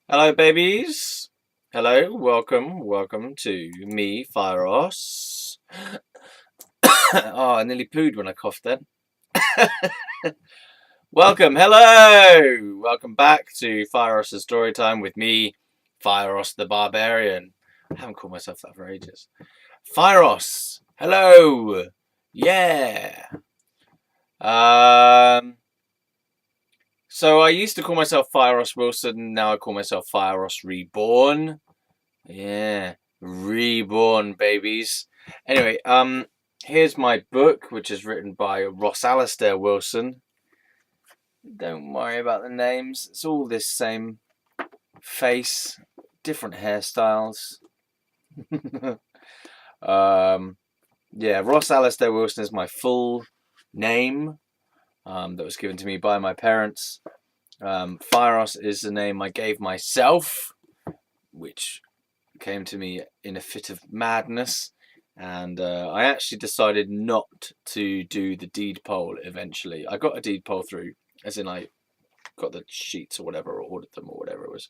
Hello, babies. Hello, welcome to me, Fieros. Oh, I nearly pooed when I coughed then. Welcome back to Fieros' story time with me, Fieros the Barbarian. I haven't called myself that for ages. Fieros, hello, yeah. Um, so I used to call myself Fieros Wilson. Now I call myself Fieros Reborn. Yeah, reborn babies. Anyway, here's my book, which is written by Ross Alistair Wilson. Don't worry about the names. It's all this same face, different hairstyles. um, yeah, Ross Alistair Wilson is my full name. That was given to me by my parents. Fieros is the name I gave myself, which came to me in a fit of madness, and I actually decided not to do the deed poll eventually. I got a deed poll through, as in I got the sheets or whatever, or ordered them or whatever it was,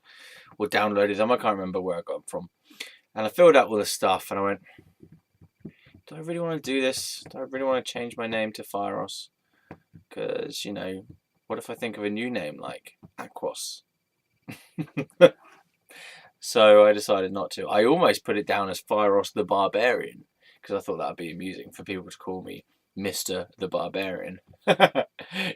or downloaded them. I can't remember where I got them from. And I filled out all the stuff, and I went, do I really want to do this? Do I really want to change my name to Fieros? Because, what if I think of a new name like Aquos? So I decided not to. I almost put it down as Fieros the Barbarian because I thought that would be amusing for people to call me Mr. the Barbarian.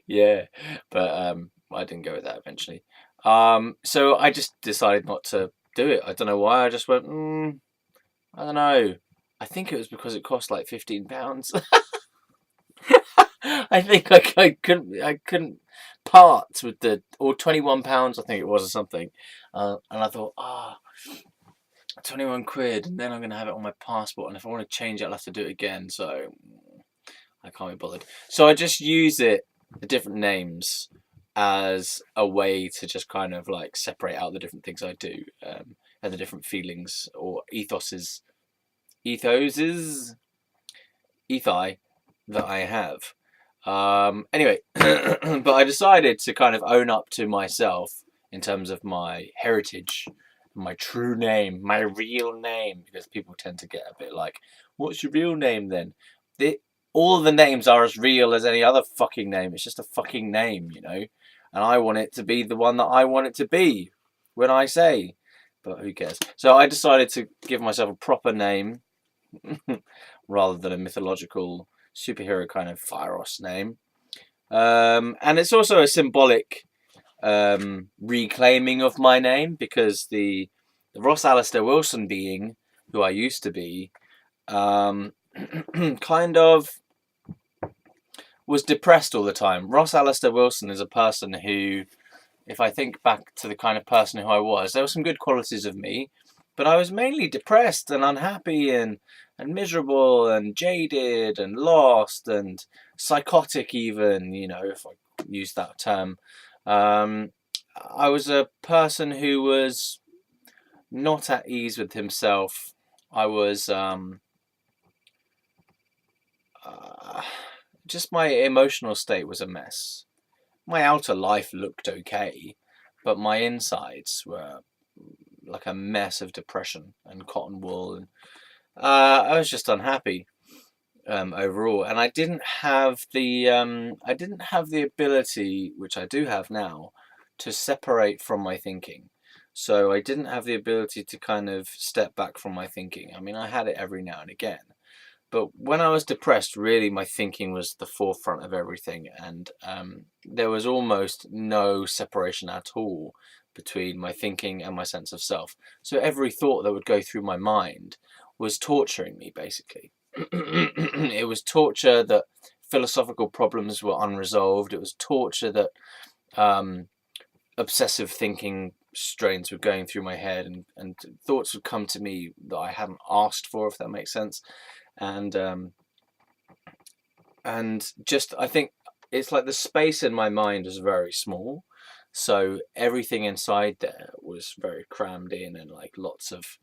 Yeah, but I didn't go with that eventually. So I just decided not to do it. I don't know why. I just went, I don't know. I think it was because it cost like £15. I think I couldn't part with or £21 I think it was or something, and I thought, 21 quid, and then I'm gonna have it on my passport, and if I want to change it, I'll have to do it again. So I can't be bothered. So I just use the different names as a way to just kind of like separate out the different things I do, and the different feelings or ethos ethi that I have. Anyway, but I decided to kind of own up to myself in terms of my heritage, my true name, my real name, because people tend to get a bit like, what's your real name then? All the names are as real as any other fucking name. It's just a fucking name, And I want it to be the one that I want it to be when I say, but who cares? So I decided to give myself a proper name rather than a mythological superhero kind of Fieros name. And it's also a symbolic reclaiming of my name, because the Ross Alistair Wilson being, who I used to be, kind of was depressed all the time. Ross Alistair Wilson is a person who, if I think back to the kind of person who I was, there were some good qualities of me, but I was mainly depressed and unhappy and miserable and jaded and lost and psychotic even, if I use that term. I was a person who was not at ease with himself. I was just my emotional state was a mess. My outer life looked okay, but my insides were like a mess of depression and cotton wool, and I was just unhappy overall. And I didn't have the ability, which I do have now, to separate from my thinking. So I didn't have the ability to kind of step back from my thinking. I mean, I had it every now and again, but when I was depressed, really my thinking was the forefront of everything, and there was almost no separation at all between my thinking and my sense of self. So every thought that would go through my mind was torturing me, basically. It was torture that philosophical problems were unresolved. It was torture that obsessive thinking strains were going through my head, and thoughts would come to me that I hadn't asked for, if that makes sense. And just, I think it's like the space in my mind is very small, so everything inside there was very crammed in, and like lots of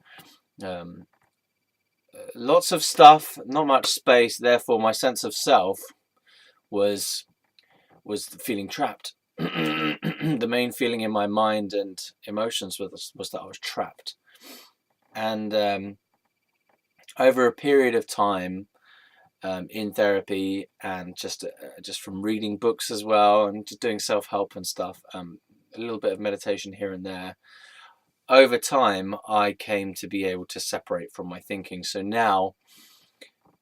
stuff, not much space. Therefore my sense of self was feeling trapped. the main feeling in my mind and emotions was that I was trapped. And over a period of time, in therapy and just from reading books as well and just doing self-help and stuff, a little bit of meditation here and there, over time I came to be able to separate from my thinking. So now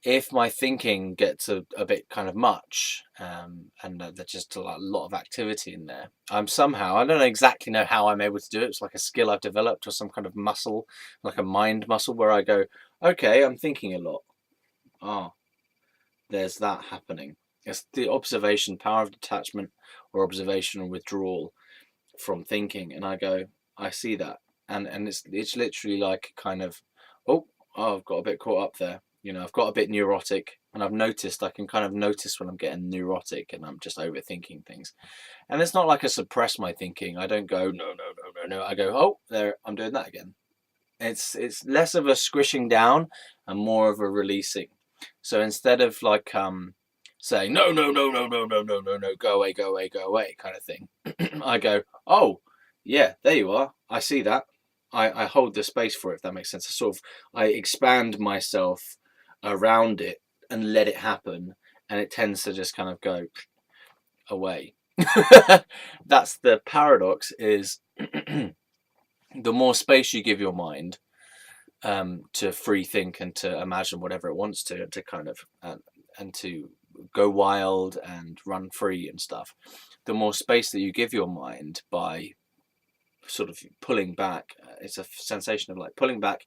if my thinking gets a bit kind of much, and there's just a lot of activity in there, I'm somehow, I don't exactly know how I'm able to do it. It's like a skill I've developed or some kind of muscle, like a mind muscle, where I go, okay, I'm thinking a lot. Ah, there's that happening. It's the observation, power of detachment or observational withdrawal from thinking. And I go, I see that. And it's literally like kind of, oh, I've got a bit caught up there. I've got a bit neurotic, and I can kind of notice when I'm getting neurotic and I'm just overthinking things. And it's not like I suppress my thinking. I don't go, no, no, no, no, no. I go, oh, there, I'm doing that again. It's less of a squishing down and more of a releasing. So instead of like saying no, no, no, no, no, no, no, no, no, go away, go away, go away kind of thing, I go, oh yeah, there you are. I see that. I hold the space for it, if that makes sense. I expand myself around it and let it happen, and it tends to just kind of go away. That's the paradox, is the more space you give your mind to free think and to imagine whatever it wants to kind of and to go wild and run free and stuff, the more space that you give your mind by sort of pulling back. It's a sensation of like pulling back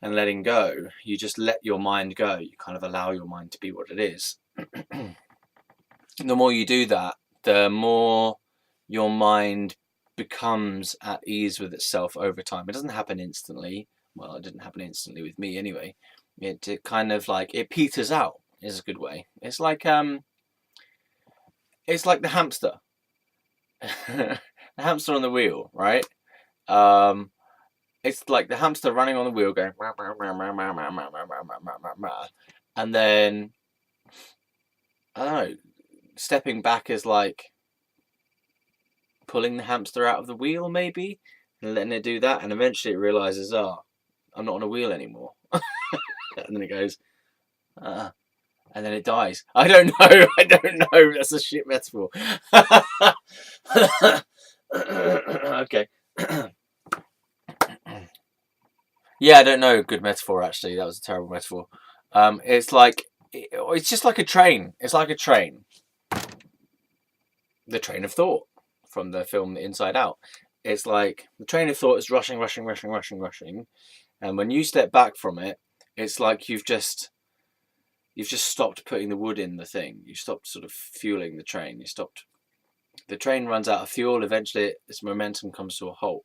and letting go. You just let your mind go. You kind of allow your mind to be what it is. The more you do that, the more your mind becomes at ease with itself over time. It doesn't happen instantly. Well, it didn't happen instantly with me anyway. It kind of like, it peters out is a good way. It's like the hamster. The hamster on the wheel, right? It's like the hamster running on the wheel going, and then I don't know, stepping back is like pulling the hamster out of the wheel, maybe, and letting it do that, and eventually it realizes, oh, I'm not on a wheel anymore. And then it goes, and then it dies. I don't know. I don't know. That's a shit metaphor. Okay. Yeah, I don't know. Good metaphor, actually. That was a terrible metaphor. It's just like a train. It's like a train. The train of thought from the film Inside Out. It's like the train of thought is rushing, rushing, rushing, rushing, rushing. And when you step back from it, it's like you've just stopped putting the wood in the thing. You stopped sort of fueling the train. The train runs out of fuel. Eventually, its momentum comes to a halt.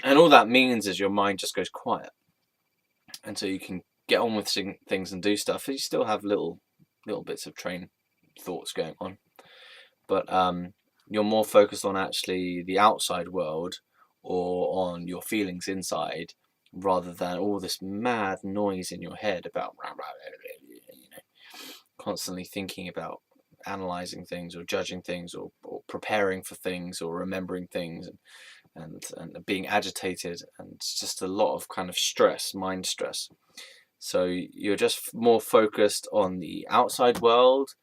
And all that means is your mind just goes quiet. And so you can get on with things and do stuff. You still have little bits of train thoughts going on. But you're more focused on actually the outside world or on your feelings inside, rather than all this mad noise in your head about constantly thinking about analyzing things or judging things or preparing for things or remembering things and being agitated, and it's just a lot of kind of stress, mind stress. So you're just more focused on the outside world.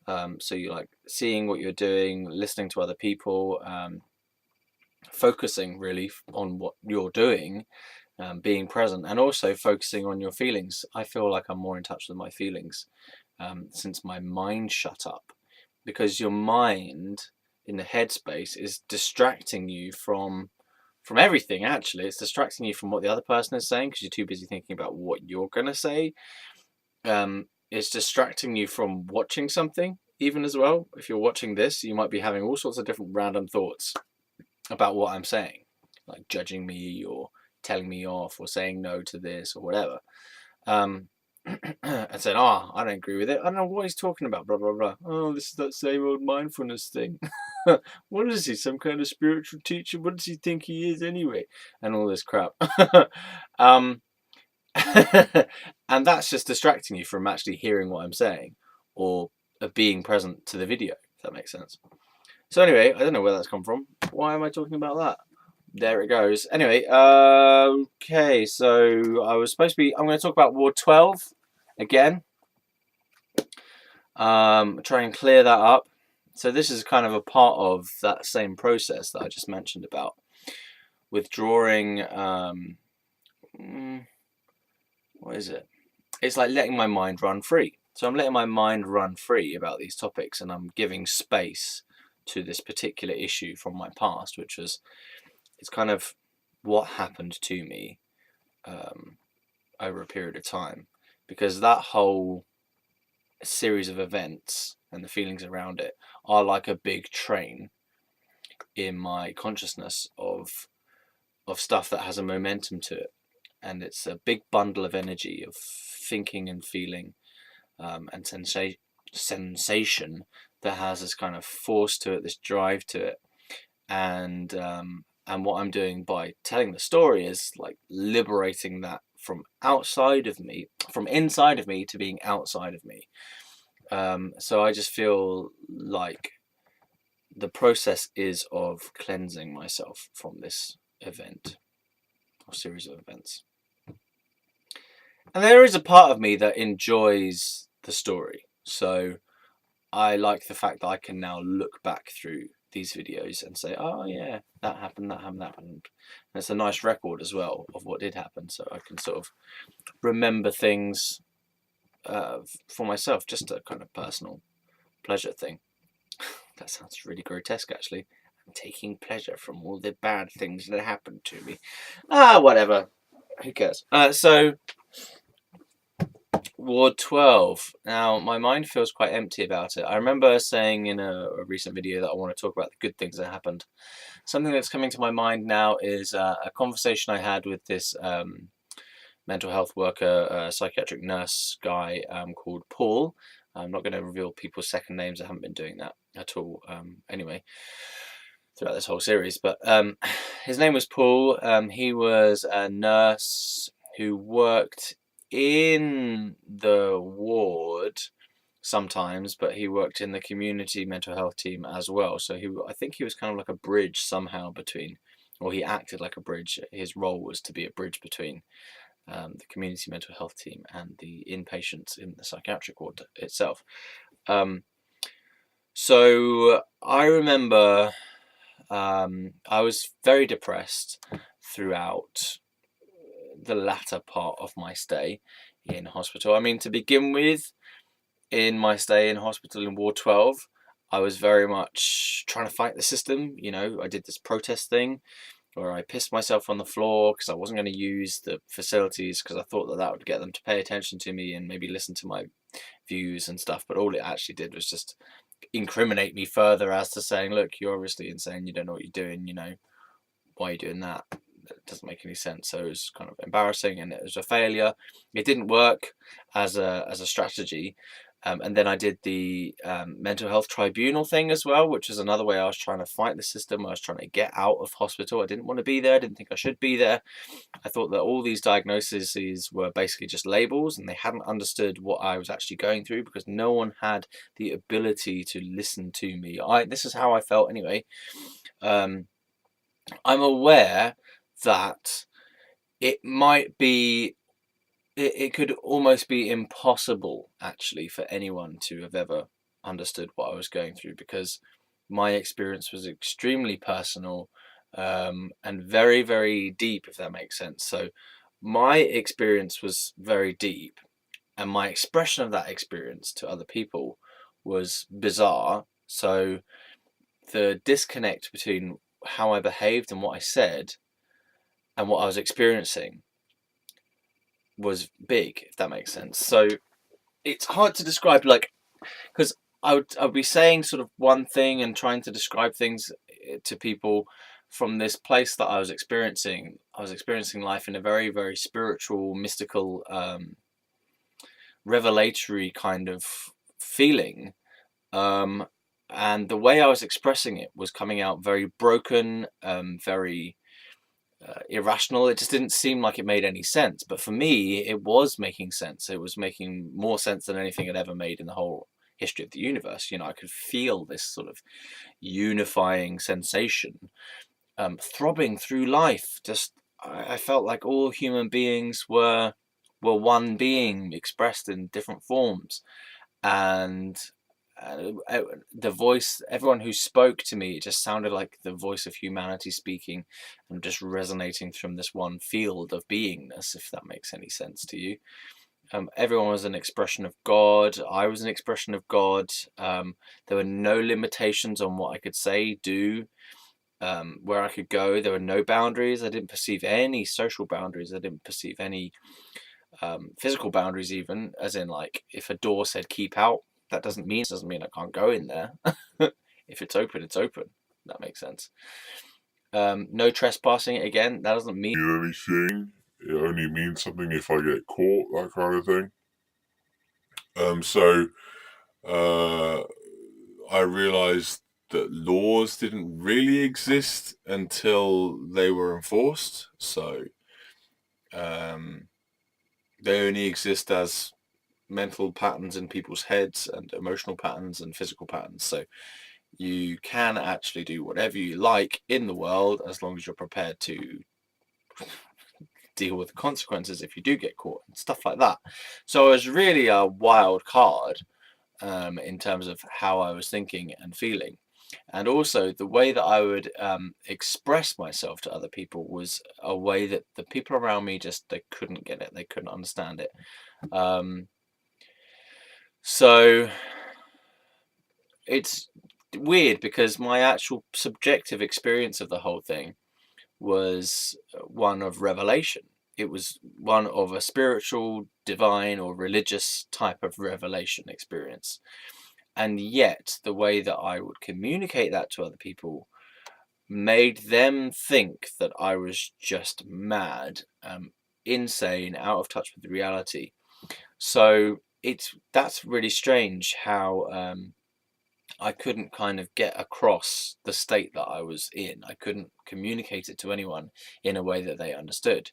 So you're like seeing what you're doing, listening to other people, focusing really on what you're doing, being present, and also focusing on your feelings. I feel like I'm more in touch with my feelings since my mind shut up, because your mind in the headspace is distracting you from everything. Actually, it's distracting you from what the other person is saying because you're too busy thinking about what you're gonna say. It's distracting you from watching something even as well. If you're watching this, you might be having all sorts of different random thoughts about what I'm saying, like judging me or telling me off or saying no to this or whatever. And said, oh, I don't agree with it. I don't know what he's talking about, blah, blah, blah. Oh, this is that same old mindfulness thing. What is he, some kind of spiritual teacher? What does he think he is anyway? And all this crap. And that's just distracting you from actually hearing what I'm saying or being present to the video. that makes sense. So anyway, I don't know where that's come from. Why am I talking about that? There it goes. Anyway, okay, so I'm going to talk about Ward 12 again. Try and clear that up. So this is kind of a part of that same process that I just mentioned about withdrawing. What is it? It's like letting my mind run free. So I'm letting my mind run free about these topics, and I'm giving space to this particular issue from my past, which was, it's kind of what happened to me over a period of time, because that whole series of events and the feelings around it are like a big train in my consciousness of stuff that has a momentum to it, and it's a big bundle of energy of thinking and feeling and sensation that has this kind of force to it, this drive to it, and what I'm doing by telling the story is like liberating that from outside of me, from inside of me to being outside of me. So I just feel like the process is of cleansing myself from this event or series of events. And there is a part of me that enjoys the story. So I like the fact that I can now look back through these videos and say, oh yeah, that happened, that happened, that happened. And it's a nice record as well of what did happen. So I can sort of remember things for myself, just a kind of personal pleasure thing. That sounds really grotesque, actually. I'm taking pleasure from all the bad things that happened to me. Whatever. Who cares? So, Ward 12. Now, my mind feels quite empty about it. I remember saying in a recent video that I want to talk about the good things that happened. Something that's coming to my mind now is a conversation I had with this mental health worker, psychiatric nurse guy called Paul. I'm not going to reveal people's second names. I haven't been doing that at all anyway throughout this whole series. But his name was Paul. He was a nurse who worked in the ward sometimes, but he worked in the community mental health team as well. So I think he was kind of like a bridge somehow between, or he acted like a bridge. His role was to be a bridge between the community mental health team and the inpatients in the psychiatric ward itself. So I remember I was very depressed throughout the latter part of my stay in hospital. I mean, to begin with, in my stay in hospital in Ward 12, I was very much trying to fight the system. You know, I did this protest thing where I pissed myself on the floor because I wasn't going to use the facilities because I thought that would get them to pay attention to me and maybe listen to my views and stuff. But all it actually did was just incriminate me further as to saying, look, you're obviously insane, you don't know what you're doing, you know, why are you doing that? It doesn't make any sense. So it was kind of embarrassing and it was a failure. It didn't work as a strategy. And then I did the mental health tribunal thing as well, which is another way I was trying to fight the system. I was trying to get out of hospital. I didn't want to be there. I didn't think I should be there. I thought that all these diagnoses were basically just labels and they hadn't understood what I was actually going through because no one had the ability to listen to me. This is how I felt anyway. I'm aware that it might be, it could almost be impossible actually for anyone to have ever understood what I was going through because my experience was extremely personal and very, very deep, if that makes sense. So my experience was very deep and my expression of that experience to other people was bizarre. So the disconnect between how I behaved and what I said and what I was experiencing was big, if that makes sense. So it's hard to describe, like, because I would be saying sort of one thing and trying to describe things to people from this place that I was experiencing. I was experiencing life in a very, very spiritual, mystical, revelatory kind of feeling. And the way I was expressing it was coming out very broken, very irrational. It just didn't seem like it made any sense. But for me, it was making sense. It was making more sense than anything I'd ever made in the whole history of the universe. You know, I could feel this sort of unifying sensation throbbing through life. Just I felt like all human beings were one being expressed in different forms, and the voice, everyone who spoke to me, it just sounded like the voice of humanity speaking and just resonating from this one field of beingness, if that makes any sense to you. Everyone was an expression of God. I was an expression of God. There were no limitations on what I could say, do, where I could go. There were no boundaries. I didn't perceive any social boundaries. I didn't perceive any physical boundaries, even, as in, like, if a door said keep out, that doesn't mean I can't go in there. If it's open, it's open. That makes sense. No trespassing, again, that doesn't mean anything. It only means something if I get caught, that kind of thing. So I realised that laws didn't really exist until they were enforced. So they only exist as mental patterns in people's heads and emotional patterns and physical patterns. So you can actually do whatever you like in the world as long as you're prepared to deal with the consequences if you do get caught and stuff like that. So it was really a wild card in terms of how I was thinking and feeling. And also the way that I would express myself to other people was a way that the people around me just, they couldn't get it. They couldn't understand it. So it's weird because my actual subjective experience of the whole thing was one of revelation. It was one of a spiritual, divine, or religious type of revelation experience. And yet, the way that I would communicate that to other people made them think that I was just mad, insane, out of touch with reality. So that's really strange how I couldn't kind of get across the state that I was in. I couldn't communicate it to anyone in a way that they understood.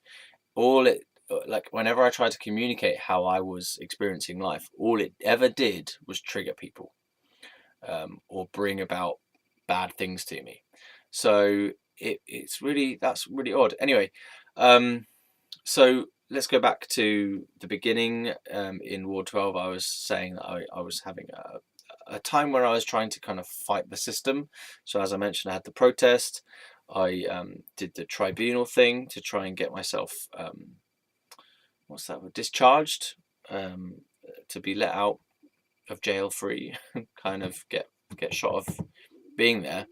Like, whenever I tried to communicate how I was experiencing life, all it ever did was trigger people, or bring about bad things to me. So that's really odd. Anyway, so let's go back to the beginning. In Ward 12, I was saying that I was having a time where I was trying to kind of fight the system. So as I mentioned, I had the protest. I did the tribunal thing to try and get myself discharged, to be let out of jail free, kind of get shot of being there.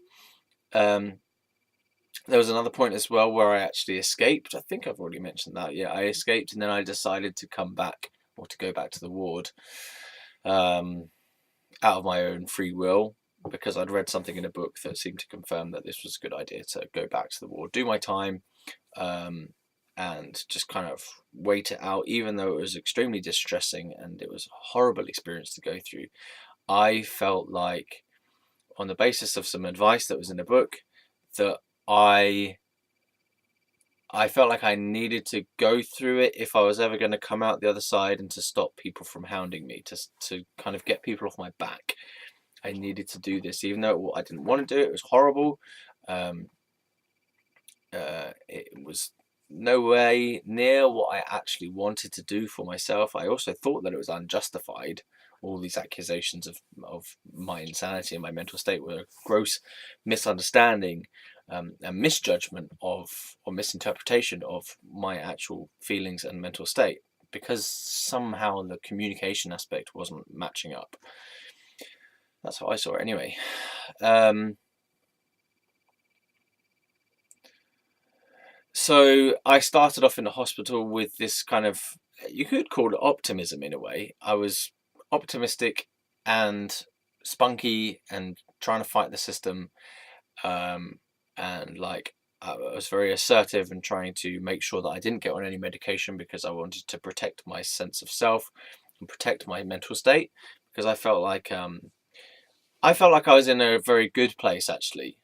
There was another point as well where I actually escaped. I think I've already mentioned that. Yeah, I escaped, and then I decided to come back, or to go back to the ward, out of my own free will, because I'd read something in a book that seemed to confirm that this was a good idea to go back to the ward, do my time, and just kind of wait it out, even though it was extremely distressing and it was a horrible experience to go through. I felt like, on the basis of some advice that was in a book, that I felt like I needed to go through it if I was ever going to come out the other side, and to stop people from hounding me, to kind of get people off my back. I needed to do this, even though I didn't want to do it. It was horrible. It was no way near what I actually wanted to do for myself. I also thought that it was unjustified. All these accusations of my insanity and my mental state were a gross misunderstanding, and misjudgment of, or misinterpretation of, my actual feelings and mental state, because somehow the communication aspect wasn't matching up. That's how I saw it anyway. So I started off in the hospital with this kind of, you could call it optimism in a way. I was optimistic and spunky and trying to fight the system. And like, I was very assertive and trying to make sure that I didn't get on any medication, because I wanted to protect my sense of self and protect my mental state, because I felt like I was in a very good place, actually.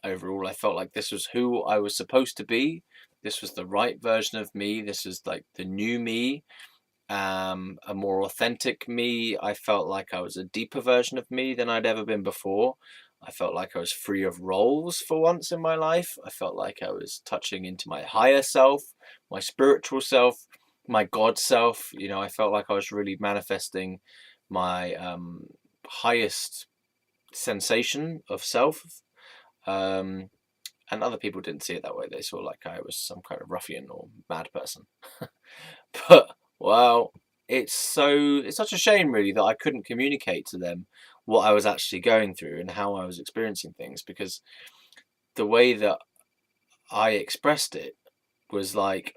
Overall, I felt like this was who I was supposed to be. This was the right version of me. This was like the new me. a more authentic me. I felt like I was a deeper version of me than I'd ever been before. I felt like I was free of roles for once in my life. I felt like I was touching into my higher self, my spiritual self, my God self. You know, I felt like I was really manifesting my highest sensation of self. Um, and other people didn't see it that way. They saw like I was some kind of ruffian or mad person. But well, it's such a shame really that I couldn't communicate to them what I was actually going through and how I was experiencing things, because the way that I expressed it was like,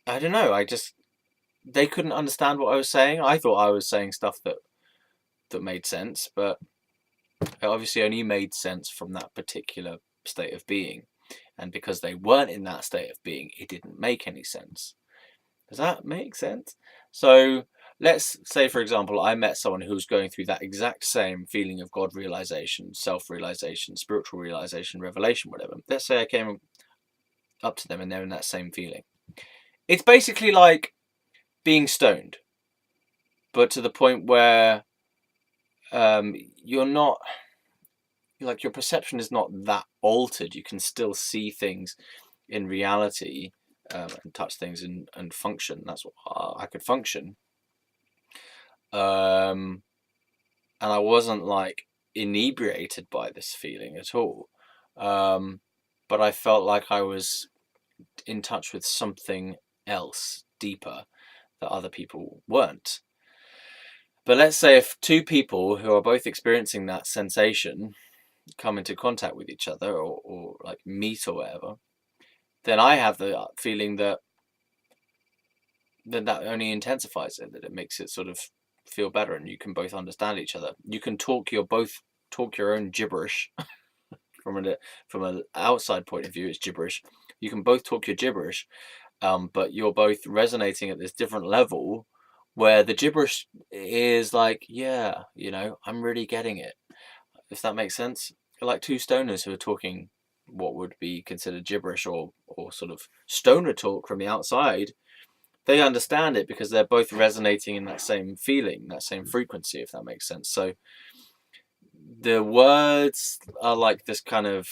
I don't know, they couldn't understand what I was saying. I thought I was saying stuff that made sense, but it obviously only made sense from that particular state of being. And because they weren't in that state of being, it didn't make any sense. Does that make sense? So let's say, for example, I met someone who was going through that exact same feeling of God realization, self realization, spiritual realization, revelation, whatever. Let's say I came up to them and they're in that same feeling. It's basically like being stoned, but to the point where you're not, like, your perception is not that altered. You can still see things in reality, and touch things and function. That's what I could function. And I wasn't like inebriated by this feeling at all. But I felt like I was in touch with something else deeper that other people weren't. But let's say if two people who are both experiencing that sensation come into contact with each other, or like meet or whatever, then I have the feeling that that only intensifies it, that it makes it sort of feel better, and you can both understand each other. You can both talk your own gibberish. From an outside point of view, it's gibberish. You can both talk your gibberish, but you're both resonating at this different level, where the gibberish is like, yeah, you know, I'm really getting it. If that makes sense. Like two stoners who are talking what would be considered gibberish, or sort of stoner talk from the outside. They understand it because they're both resonating in that same feeling, that same frequency, if that makes sense. So the words are like this kind of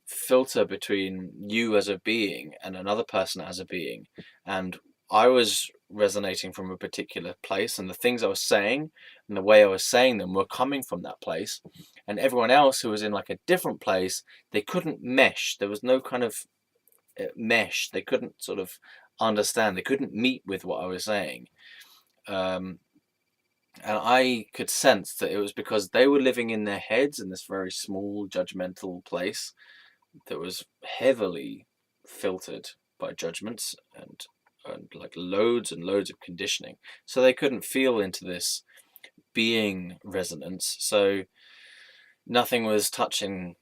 filter between you as a being and another person as a being. And I was resonating from a particular place, and the things I was saying and the way I was saying them were coming from that place. And everyone else who was in like a different place, they couldn't mesh. There was no kind of mesh. They couldn't sort of understand. They couldn't meet with what I was saying. And I could sense that it was because they were living in their heads in this very small, judgmental place that was heavily filtered by judgments and like loads and loads of conditioning. So they couldn't feel into this being resonance. So nothing was touching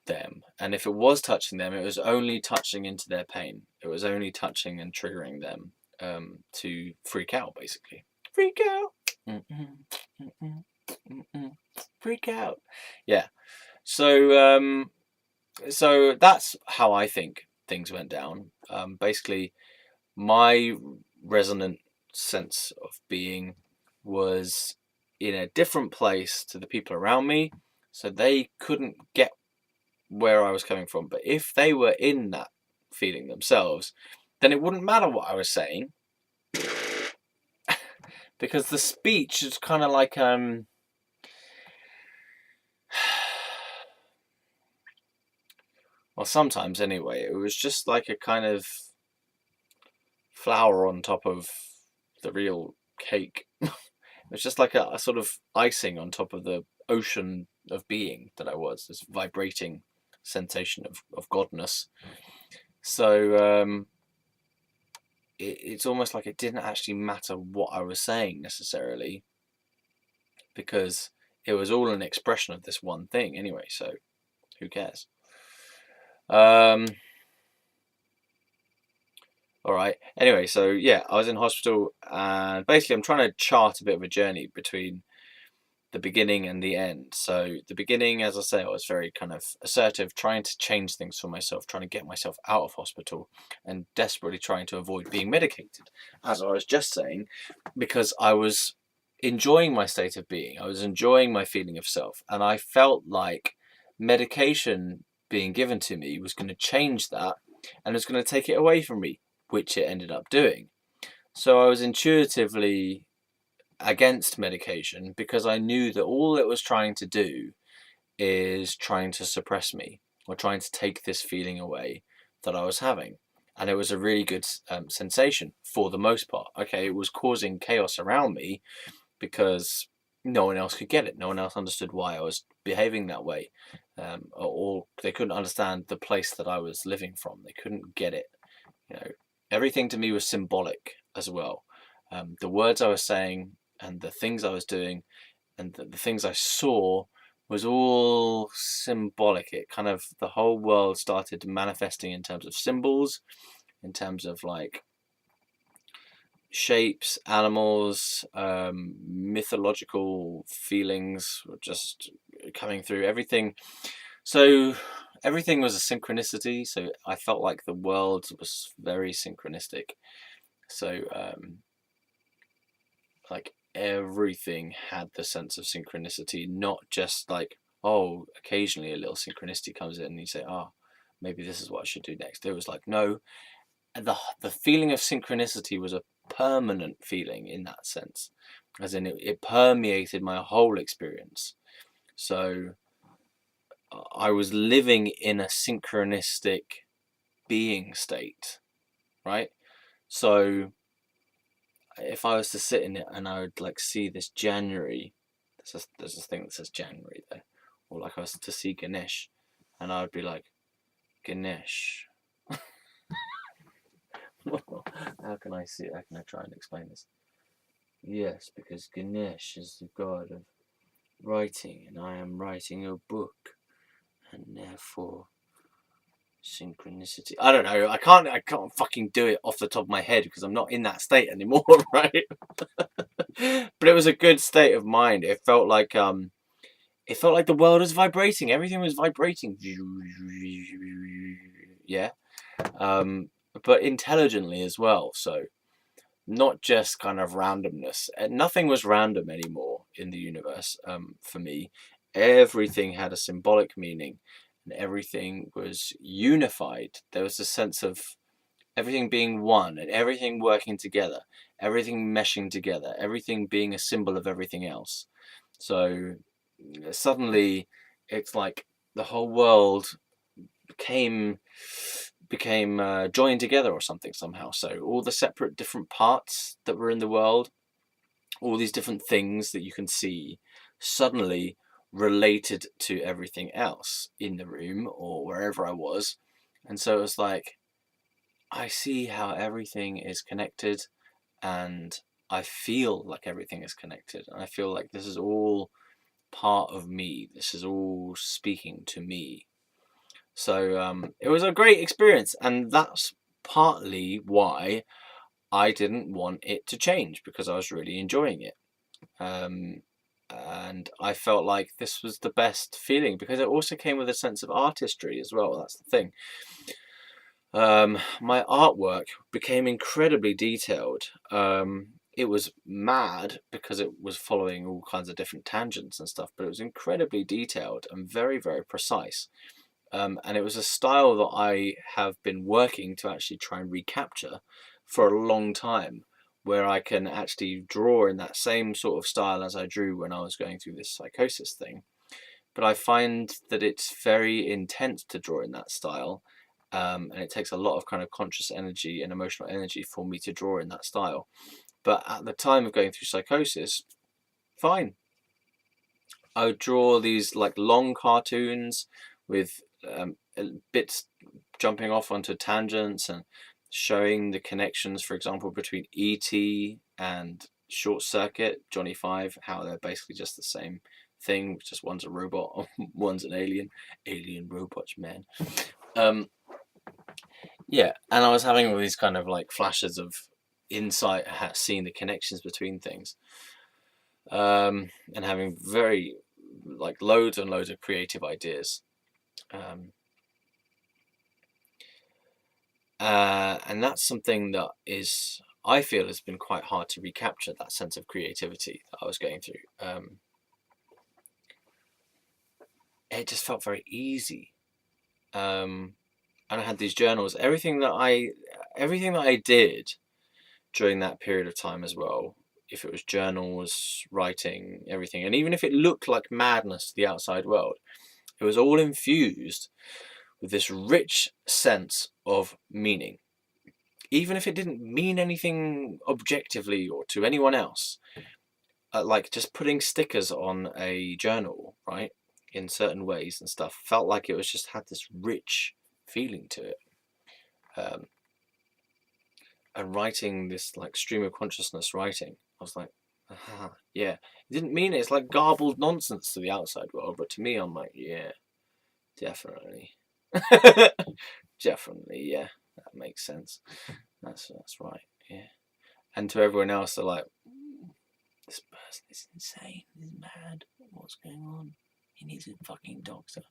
them. And if it was touching them, it was only touching into their pain. It was only touching and triggering them to freak out, basically. Freak out. Freak out. Yeah. So so that's how I think things went down. Basically, my resonant sense of being was in a different place to the people around me, so they couldn't get where I was coming from. But if they were in that feeling themselves, then it wouldn't matter what I was saying, because the speech is kind of like well, sometimes anyway, it was just like a kind of flour on top of the real cake. It was just like a sort of icing on top of the ocean of being that I was, this vibrating sensation of godness. So it's almost like it didn't actually matter what I was saying necessarily, because it was all an expression of this one thing anyway, so who cares? All right. Anyway, so yeah, I was in hospital, and basically I'm trying to chart a bit of a journey between the beginning and the end. So the beginning, as I say, I was very kind of assertive, trying to change things for myself, trying to get myself out of hospital, and desperately trying to avoid being medicated, as I was just saying, because I was enjoying my state of being. I was enjoying my feeling of self, and I felt like medication being given to me was going to change that, and it was going to take it away from me, which it ended up doing. So I was intuitively against medication because I knew that all it was trying to do is trying to suppress me, or trying to take this feeling away that I was having. And it was a really good sensation for the most part. Okay, it was causing chaos around me because no one else could get it. No one else understood why I was behaving that way. Or they couldn't understand the place that I was living from. They couldn't get it. You know, everything to me was symbolic as well. The words I was saying and the things I was doing and the things I saw was all symbolic. It kind of, the whole world started manifesting in terms of symbols, in terms of like shapes, animals, mythological feelings were just coming through everything. So everything was a synchronicity. So I felt like the world was very synchronistic. So like everything had the sense of synchronicity, not just like, oh, occasionally a little synchronicity comes in and you say, oh, maybe this is what I should do next. It was like, no, the feeling of synchronicity was a permanent feeling in that sense, as in it permeated my whole experience. So I was living in a synchronistic being state, right? So if I was to sit in it and I would like see this January, there's a thing that says January there, or like I was to see Ganesh, and I would be like, Ganesh. How can I see it? How can I try and explain this? Yes, because Ganesh is the god of writing, and I am writing a book, and therefore synchronicity. I don't know. I can't fucking do it off the top of my head because I'm not in that state anymore, right? But it was a good state of mind. It felt like the world was vibrating. Everything was vibrating. Yeah. But intelligently as well. So not just kind of randomness. Nothing was random anymore in the universe. For me, everything had a symbolic meaning, and everything was unified. There was a sense of everything being one and everything working together, everything meshing together, everything being a symbol of everything else. So suddenly, it's like the whole world became joined together or something somehow. So all the separate different parts that were in the world, all these different things that you can see, suddenly related to everything else in the room or wherever I was. And so it was like, I see how everything is connected, and I feel like everything is connected. And I feel like this is all part of me. This is all speaking to me. So it was a great experience, and that's partly why I didn't want it to change, because I was really enjoying it. And I felt like this was the best feeling because it also came with a sense of artistry as well. That's the thing. My artwork became incredibly detailed. It was mad because it was following all kinds of different tangents and stuff, but it was incredibly detailed and very, very precise. And it was a style that I have been working to actually try and recapture for a long time, where I can actually draw in that same sort of style as I drew when I was going through this psychosis thing. But I find that it's very intense to draw in that style, and it takes a lot of kind of conscious energy and emotional energy for me to draw in that style. But at the time of going through psychosis, fine. I would draw these like long cartoons with bits jumping off onto tangents and showing the connections, for example, between E.T. and Short Circuit, Johnny Five, how they're basically just the same thing, just one's a robot, one's an alien robots, man. Yeah, and I was having all these kind of like flashes of insight, seeing the connections between things. and having very like loads and loads of creative ideas. And that's something that is, I feel, has been quite hard to recapture, that sense of creativity that I was going through. It just felt very easy. And I had these journals. Everything that I did during that period of time as well, if it was journals, writing, everything, and even if it looked like madness to the outside world, it was all infused with this rich sense of meaning. Even if it didn't mean anything objectively or to anyone else, like just putting stickers on a journal, right, in certain ways and stuff, felt like it was just had this rich feeling to it. And writing this like stream of consciousness writing, I was like, aha, yeah. It didn't mean it. It's like garbled nonsense to the outside world, but to me, I'm like, yeah, definitely. Definitely, yeah. That makes sense. That's right, yeah. And to everyone else, they're like, this person is insane, he's mad, what's going on? He needs a fucking doctor.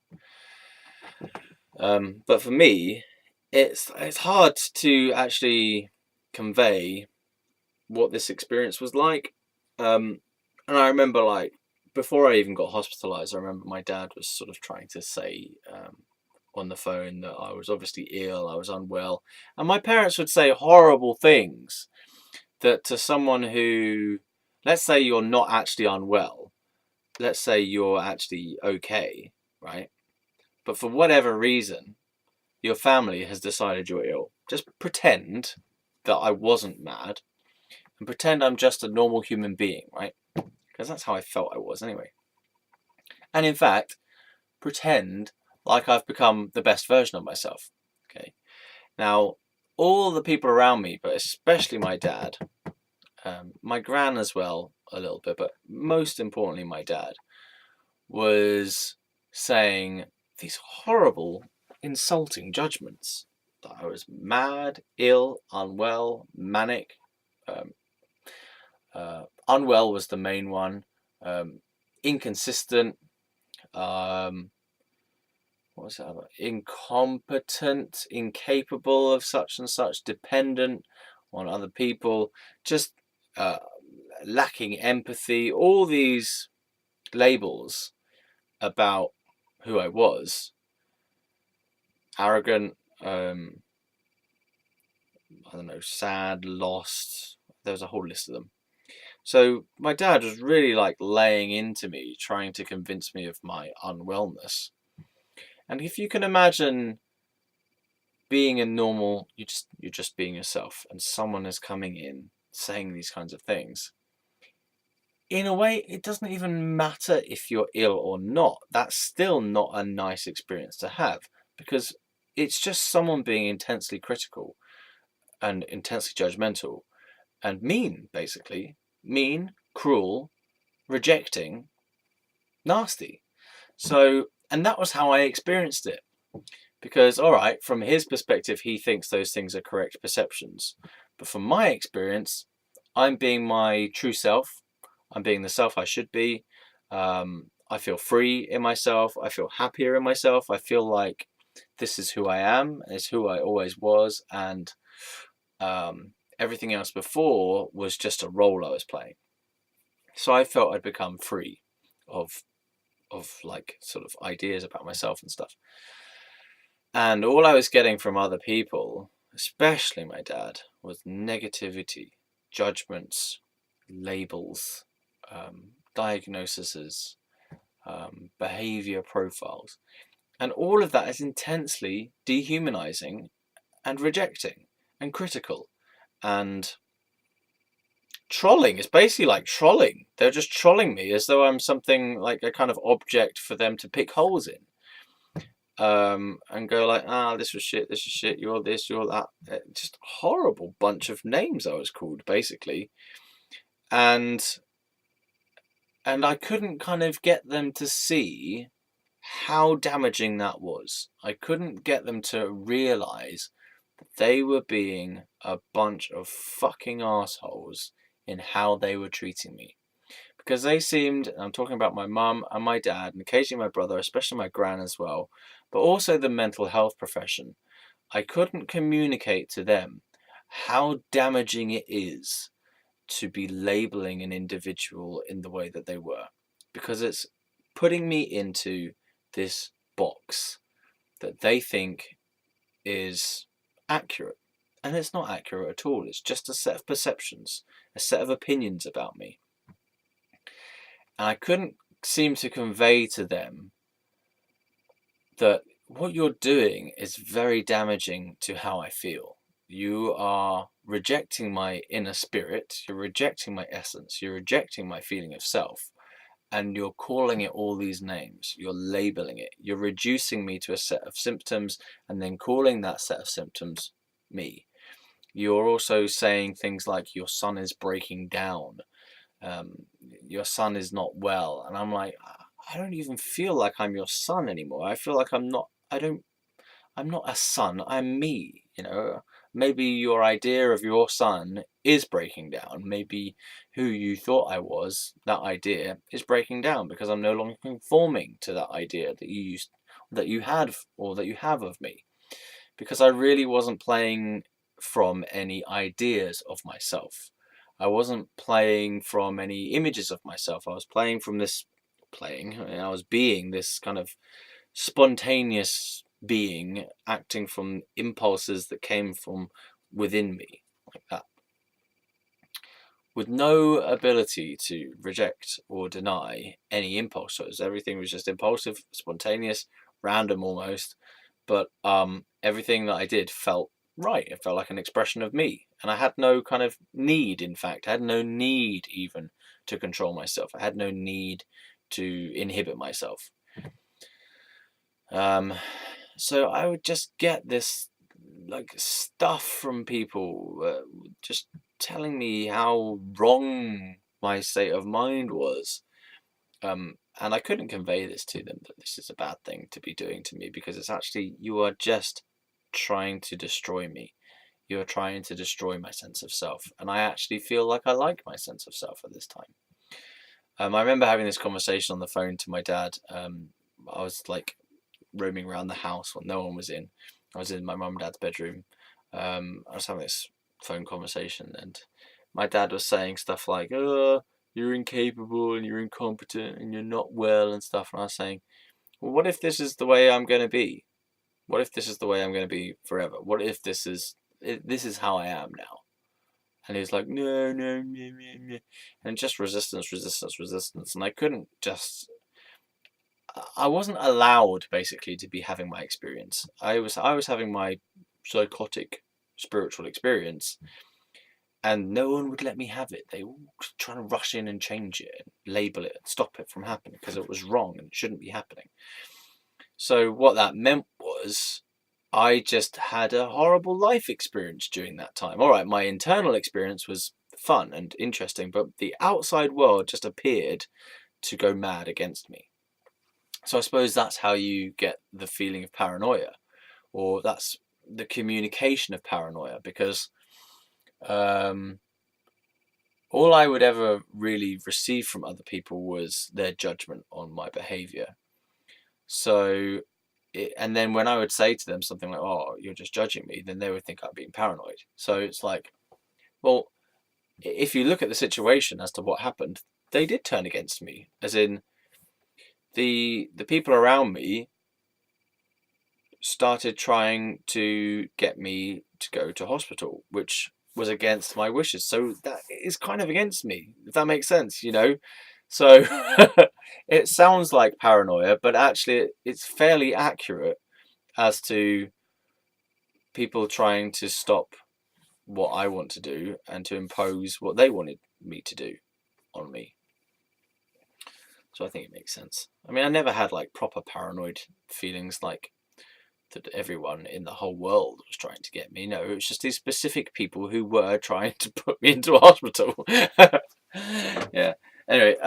But for me, it's hard to actually convey what this experience was like. And I remember, like, before I even got hospitalized, I remember my dad was sort of trying to say on the phone that I was obviously ill, I was unwell. And my parents would say horrible things that to someone who, let's say you're not actually unwell, let's say you're actually okay, right? But for whatever reason, your family has decided you're ill. Just pretend that I wasn't mad and pretend I'm just a normal human being, right? Because that's how I felt I was anyway. And in fact, pretend like I've become the best version of myself. Okay. Now, all the people around me, but especially my dad, my gran as well, a little bit, but most importantly, my dad, was saying these horrible, insulting judgments that I was mad, ill, unwell, manic. Um, Unwell was the main one. Inconsistent. What was that about? Incompetent, incapable of such and such, dependent on other people, just lacking empathy. All these labels about who I was. Arrogant, I don't know, sad, lost. There was a whole list of them. So my dad was really like laying into me, trying to convince me of my unwellness. And if you can imagine being a normal, you're just being yourself, and someone is coming in saying these kinds of things. In a way, it doesn't even matter if you're ill or not. That's still not a nice experience to have, because it's just someone being intensely critical and intensely judgmental and mean, basically. Mean, cruel, rejecting, nasty. So, and that was how I experienced it. Because, all right, from his perspective, he thinks those things are correct perceptions. But from my experience, I'm being my true self. I'm being the self I should be. I feel free in myself. I feel happier in myself. I feel like this is who I am. It's who I always was. And everything else before was just a role I was playing. So I felt I'd become free of like sort of ideas about myself and stuff. And all I was getting from other people, especially my dad, was negativity, judgments, labels, diagnoses, behavior profiles. And all of that is intensely dehumanizing and rejecting and critical and trolling. It's basically like trolling. They're just trolling me as though I'm something like a kind of object for them to pick holes in. And go like, this was shit, this is shit, you're this, you're that. Just a horrible bunch of names I was called, basically. And I couldn't kind of get them to see how damaging that was. I couldn't get them to realise that they were being a bunch of fucking assholes in how they were treating me. because they seemed, I'm talking about my mum and my dad, and occasionally my brother, especially my gran as well, but also the mental health profession. I couldn't communicate to them how damaging it is to be labeling an individual in the way that they were, because it's putting me into this box that they think is accurate. And it's not accurate at all. It's just a set of perceptions, a set of opinions about me. And I couldn't seem to convey to them that what you're doing is very damaging to how I feel. You are rejecting my inner spirit, you're rejecting my essence, you're rejecting my feeling of self, and you're calling it all these names. You're labeling it. You're reducing me to a set of symptoms and then calling that set of symptoms me. You're also saying things like your son is breaking down, your son is not well, and I'm like, I don't even feel like I'm your son anymore. I feel like I'm not. I'm not a son. I'm me. You know, maybe your idea of your son is breaking down. Maybe who you thought I was, that idea is breaking down because I'm no longer conforming to that idea that you used, that you had, or that you have of me. Because I really wasn't playing from any ideas of myself. I wasn't playing from any images of myself. I was playing from this I was being this kind of spontaneous being, acting from impulses that came from within me, like that, with no ability to reject or deny any impulses. Everything was just impulsive, spontaneous, random almost, but everything that I did felt right. It felt like an expression of me, and I had no kind of need. In fact, I had no need even to control myself. I had no need to inhibit myself. So I would just get this like stuff from people, just telling me how wrong my state of mind was. And I couldn't convey this to them, that this is a bad thing to be doing to me, because it's actually, you are just trying to destroy me. You are trying to destroy my sense of self. And I actually feel like I like my sense of self at this time. I remember having this conversation on the phone to my dad. I was like roaming around the house when no one was in. I was in my mum and dad's bedroom. I was having this phone conversation, and my dad was saying stuff like, "Oh, you're incapable and you're incompetent and you're not well," and stuff. And I was saying, "Well, what if this is the way I'm going to be? What if this is the way I'm going to be forever? What if this is how I am now?" And he was like, "No, no, no, no, no," and just resistance, resistance, resistance. And I wasn't allowed basically to be having my experience. I was having my psychotic spiritual experience, and no one would let me have it. They were trying to rush in and change it, and label it, and stop it from happening because it was wrong and it shouldn't be happening. So what that meant was I just had a horrible life experience during that time. All right, my internal experience was fun and interesting, but the outside world just appeared to go mad against me. So I suppose that's how you get the feeling of paranoia, or that's the communication of paranoia, because um, all I would ever really receive from other people was their judgment on my behavior. So, and then when I would say to them something like, "Oh, you're just judging me," then they would think I'm being paranoid. So it's like, well, if you look at the situation as to what happened, they did turn against me, as in the people around me started trying to get me to go to hospital, which was against my wishes. So that is kind of against me, if that makes sense, you know? So it sounds like paranoia, but actually it's fairly accurate as to people trying to stop what I want to do and to impose what they wanted me to do on me. So I think it makes sense. I mean, I never had like proper paranoid feelings like that everyone in the whole world was trying to get me. No, it was just these specific people who were trying to put me into a hospital. Yeah. Anyway,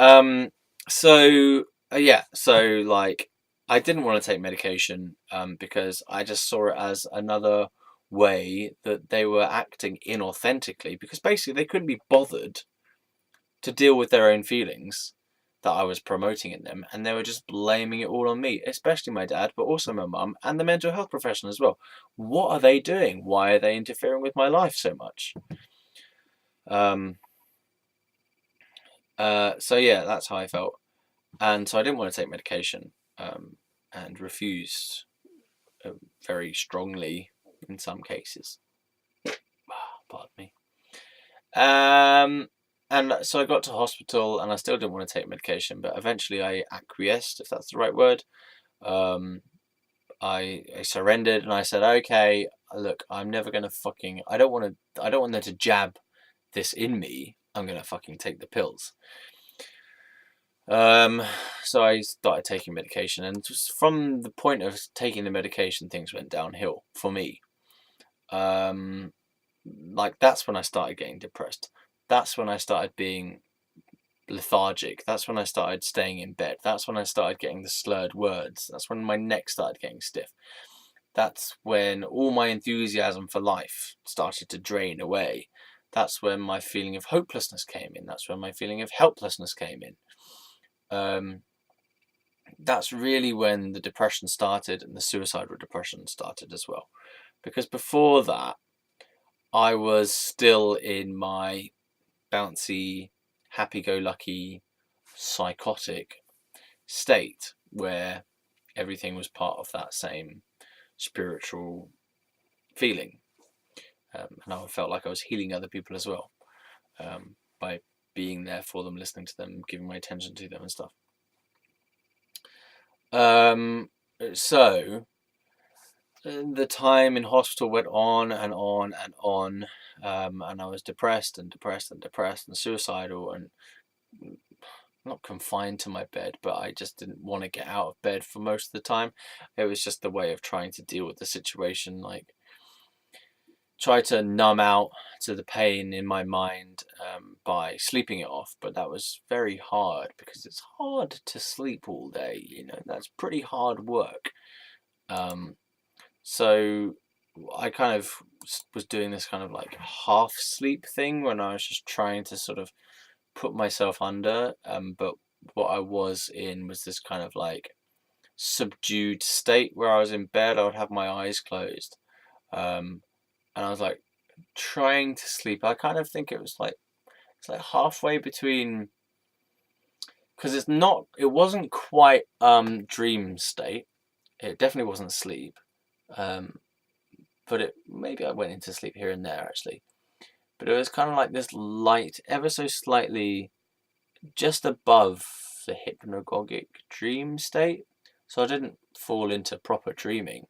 so like I didn't want to take medication because I just saw it as another way that they were acting inauthentically, because basically they couldn't be bothered to deal with their own feelings that I was promoting in them, and they were just blaming it all on me, especially my dad, but also my mum and the mental health professional as well. What are they doing? Why are they interfering with my life so much? So yeah, that's how I felt, and so I didn't want to take medication, and refused very strongly in some cases. Pardon me. And so I got to hospital, and I still didn't want to take medication, but eventually I acquiesced, if that's the right word. I surrendered, and I said, okay, look, I'm never gonna fucking. I don't want them to jab this in me. I'm gonna fucking take the pills. So I started taking medication, and just from the point of taking the medication, things went downhill for me. Like that's when I started getting depressed. That's when I started being lethargic. That's when I started staying in bed. That's when I started getting the slurred words. That's when my neck started getting stiff. That's when all my enthusiasm for life started to drain away. That's when my feeling of hopelessness came in. That's when my feeling of helplessness came in. That's really when the depression started, and the suicidal depression started as well. Because before that, I was still in my bouncy, happy-go-lucky, psychotic state where everything was part of that same spiritual feeling. And I felt like I was healing other people as well, by being there for them, listening to them, giving my attention to them and stuff. So the time in hospital went on and on and on, and I was depressed and suicidal, and not confined to my bed, but I just didn't want to get out of bed for most of the time. It was just a way of trying to deal with the situation, like try to numb out to the pain in my mind, by sleeping it off. But that was very hard, because it's hard to sleep all day, that's pretty hard work. So I kind of was doing this kind of like half sleep thing when I was just trying to sort of put myself under, but what I was in was this kind of like subdued state where I was in bed. I would have my eyes closed, and I was like trying to sleep. I kind of think it's like halfway between, because it wasn't quite dream state. It definitely wasn't sleep, but maybe I went into sleep here and there actually. But it was kind of like this light, ever so slightly, just above the hypnagogic dream state. So I didn't fall into proper dreaming,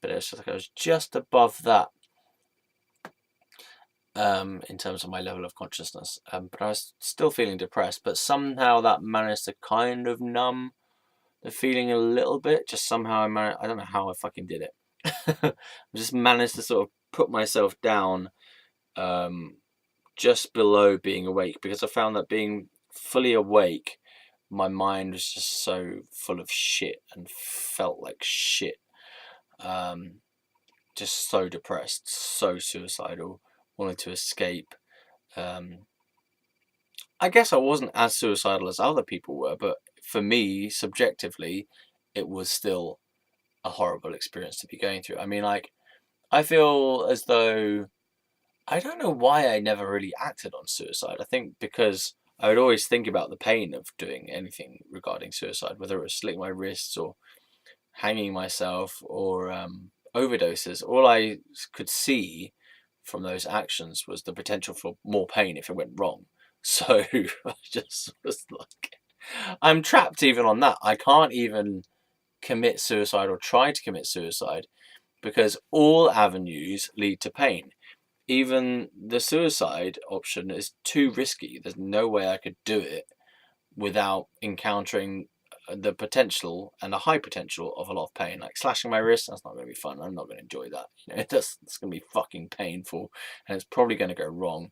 but it was just like I was just above that, in terms of my level of consciousness. But I was still feeling depressed, but somehow that managed to kind of numb the feeling a little bit. Just somehow I don't know how I fucking did it. I just managed to sort of put myself down, just below being awake, because I found that being fully awake, my mind was just so full of shit and felt like shit. Just so depressed, so suicidal, wanted to escape. I guess I wasn't as suicidal as other people were, but for me, subjectively, it was still a horrible experience to be going through. I mean, like, I feel as though, I don't know why I never really acted on suicide. I think because I would always think about the pain of doing anything regarding suicide, whether it was slitting my wrists or hanging myself or overdoses. All I could see from those actions was the potential for more pain if it went wrong. So I just was like, I'm trapped even on that. I can't even commit suicide or try to commit suicide, because all avenues lead to pain. Even the suicide option is too risky. There's no way I could do it without encountering the potential and a high potential of a lot of pain. Like slashing my wrist, that's not going to be fun. I'm not going to enjoy that. It's going to be fucking painful, and it's probably going to go wrong.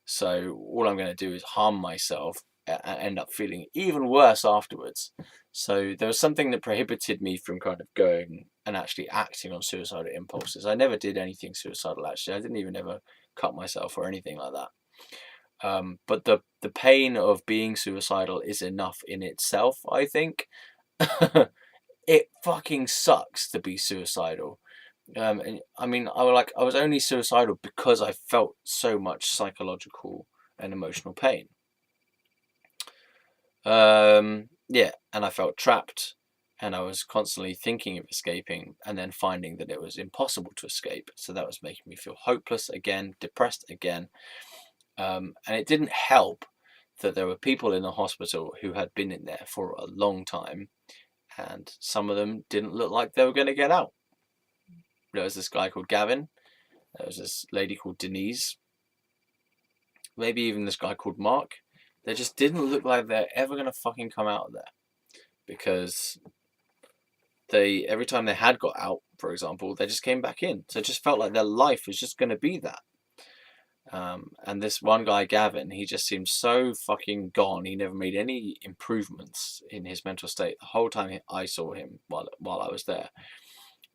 So all I'm going to do is harm myself and end up feeling even worse afterwards. So there was something that prohibited me from kind of going and actually acting on suicidal impulses. I never did anything suicidal, actually. I didn't even ever cut myself or anything like that. But the pain of being suicidal is enough in itself, I think. It fucking sucks to be suicidal. And I mean, I was only suicidal because I felt so much psychological and emotional pain. Yeah, and I felt trapped, and I was constantly thinking of escaping, and then finding that it was impossible to escape. So that was making me feel hopeless again, depressed again. And it didn't help that there were people in the hospital who had been in there for a long time, and some of them didn't look like they were going to get out. There was this guy called Gavin. There was this lady called Denise. Maybe even this guy called Mark. They just didn't look like they're ever going to fucking come out of there. Because every time they had got out, for example, they just came back in. So it just felt like their life was just going to be that. And this one guy, Gavin, he just seemed so fucking gone. He never made any improvements in his mental state the whole time I saw him while I was there.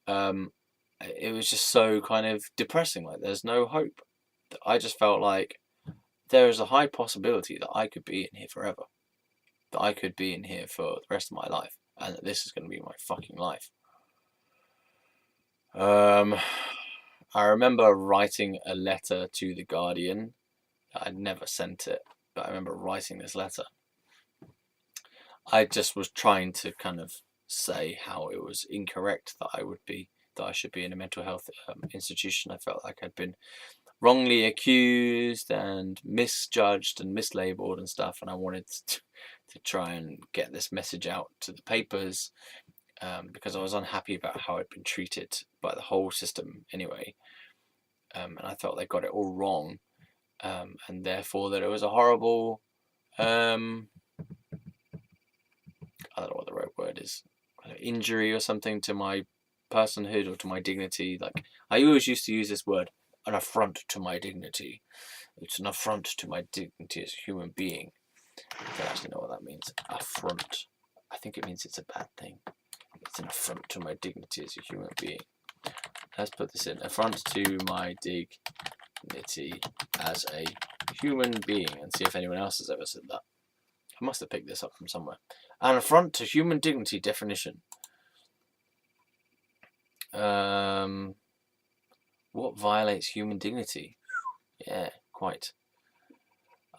It was just so kind of depressing. Like there's no hope. I just felt like there is a high possibility that I could be in here forever. That I could be in here for the rest of my life, and that this is going to be my fucking life. I remember writing a letter to the Guardian. I'd never sent it, but I remember writing this letter. I just was trying to kind of say how it was incorrect that I should be in a mental health institution. I felt like I'd been wrongly accused and misjudged and mislabeled and stuff, and I wanted to try and get this message out to the papers, because I was unhappy about how I'd been treated by the whole system anyway, and I felt they got it all wrong, and therefore that it was a horrible, I don't know what the right word is, injury or something to my personhood or to my dignity. Like I always used to use this word, an affront to my dignity. It's an affront to my dignity as a human being. I don't actually know what that means. Affront. I think it means it's a bad thing. It's an affront to my dignity as a human being. Let's put this in. Affront to my dignity as a human being, and see if anyone else has ever said that. I must have picked this up from somewhere. An affront to human dignity definition. What violates human dignity? Yeah, quite.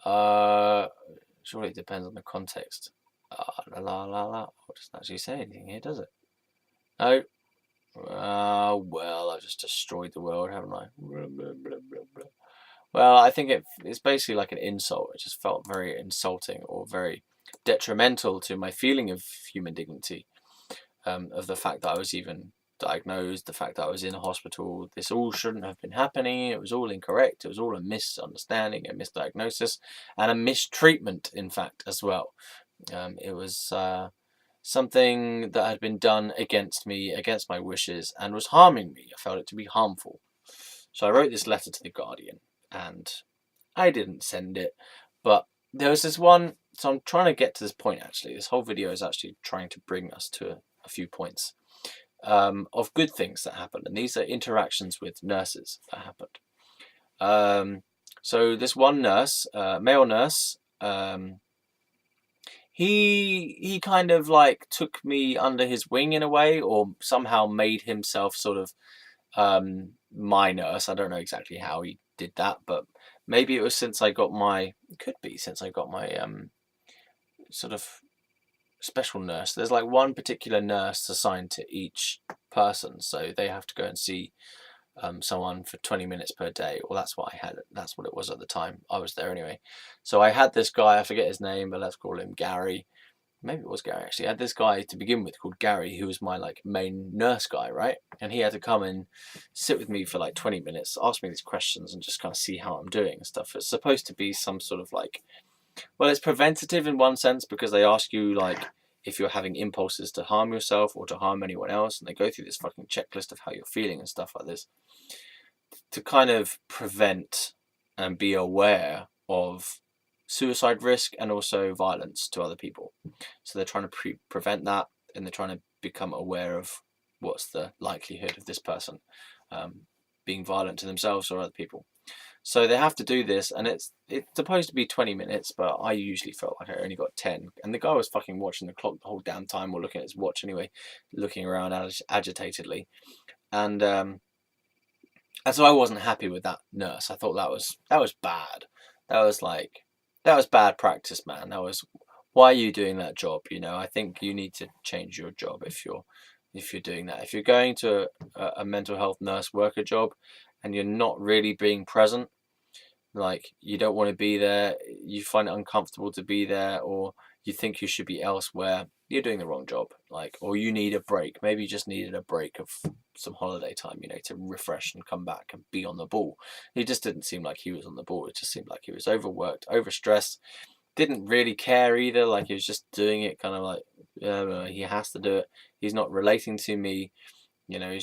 Surely it depends on the context. Oh, it doesn't actually say anything here, does it? No. Well, I've just destroyed the world, haven't I? Well, I think it's basically like an insult. It just felt very insulting or very detrimental to my feeling of human dignity, of the fact that I was even diagnosed, the fact that I was in a hospital. This all shouldn't have been happening. It was all incorrect. It was all a misunderstanding, a misdiagnosis, and a mistreatment, in fact, as well. It was something that had been done against me, against my wishes, and was harming me. I felt it to be harmful. So I wrote this letter to the Guardian, and I didn't send it, but there was this one. So I'm trying to get to this point, actually. This whole video is actually trying to bring us to a few points of good things that happened, and these are interactions with nurses that happened. So this one nurse, male nurse, he kind of like took me under his wing in a way, or somehow made himself sort of my nurse. I don't know exactly how he did that, but maybe it was since I got my sort of special nurse. There's like one particular nurse assigned to each person, so they have to go and see someone for 20 minutes per day. Well, that's what I had. That's what it was at the time. I was there anyway. So I had this guy, I forget his name, but let's call him Gary. Maybe it was Gary, actually. I had this guy to begin with called Gary, who was my like main nurse guy, right? And he had to come and sit with me for like 20 minutes, ask me these questions, and just kind of see how I'm doing and stuff. It's supposed to be some sort of like, well, it's preventative in one sense, because they ask you like if you're having impulses to harm yourself or to harm anyone else, and they go through this fucking checklist of how you're feeling and stuff like this, to kind of prevent and be aware of suicide risk and also violence to other people. So they're trying to prevent that, and they're trying to become aware of what's the likelihood of this person being violent to themselves or other people. So they have to do this, and it's supposed to be 20 minutes, but I usually felt like I only got 10. And the guy was fucking watching the clock the whole damn time, or looking at his watch anyway, looking around agitatedly. And so I wasn't happy with that nurse. I thought that was bad. That was like that was bad practice, man. That was, why are you doing that job? I think you need to change your job if you're doing that. If you're going to a mental health nurse worker job and you're not really being present, like you don't want to be there, you find it uncomfortable to be there, or you think you should be elsewhere, you're doing the wrong job. Like, or you need a break. Maybe you just needed a break of some holiday time, to refresh and come back and be on the ball. He just didn't seem like he was on the ball. It just seemed like he was overworked, overstressed, didn't really care either. Like he was just doing it kind of like, yeah, he has to do it. He's not relating to me. I'm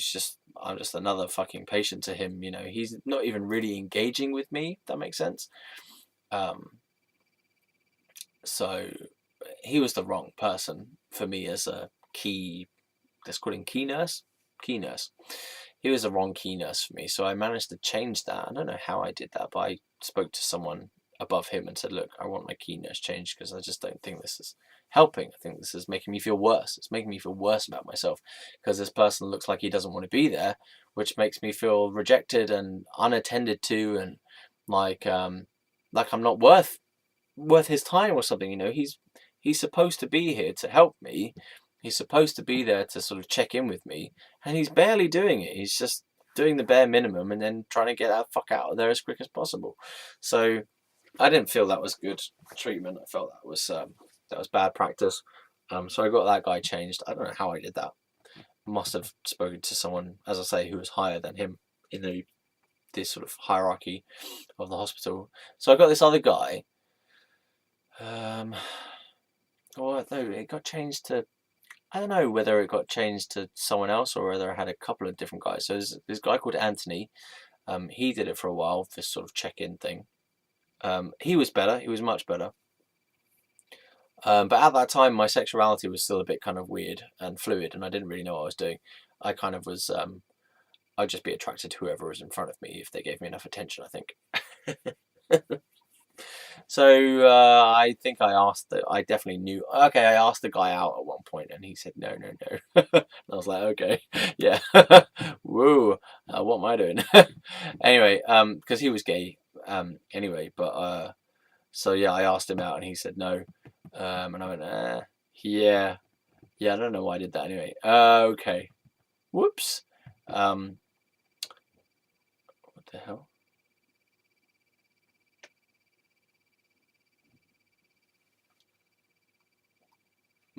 just another fucking patient to him. He's not even really engaging with me. If that makes sense. So he was the wrong person for me as a key. Let's call him key nurse. Key nurse. He was the wrong key nurse for me. So I managed to change that. I don't know how I did that, but I spoke to someone above him and said, "Look, I want my key nurse changed because I just don't think this is helping. I think this is making me feel worse. It's making me feel worse about myself because this person looks like he doesn't want to be there, which makes me feel rejected and unattended to, and like I'm not worth his time or something. He's supposed to be here to help me. He's supposed to be there to sort of check in with me, and he's barely doing it. He's just doing the bare minimum and then trying to get that fuck out of there as quick as possible." So I didn't feel that was good treatment. I felt that was bad practice. So I got that guy changed. I don't know how I did that. Must have spoken to someone, as I say, who was higher than him in this sort of hierarchy of the hospital. So I got this other guy. Well, no, it got changed to. I don't know whether it got changed to someone else or whether I had a couple of different guys. So there's this guy called Anthony. He did it for a while, this sort of check-in thing. He was better. He was much better. But at that time, my sexuality was still a bit kind of weird and fluid, and I didn't really know what I was doing. I kind of was. I'd just be attracted to whoever was in front of me if they gave me enough attention, I think. So I think I asked I definitely knew. Okay, I asked the guy out at one point, and he said no, no, no. And I was like, okay, yeah, woo, what am I doing? Anyway, because he was gay, anyway, but so yeah, I asked him out, and he said no, and I went, yeah, I don't know why I did that anyway. Okay, whoops, what the hell?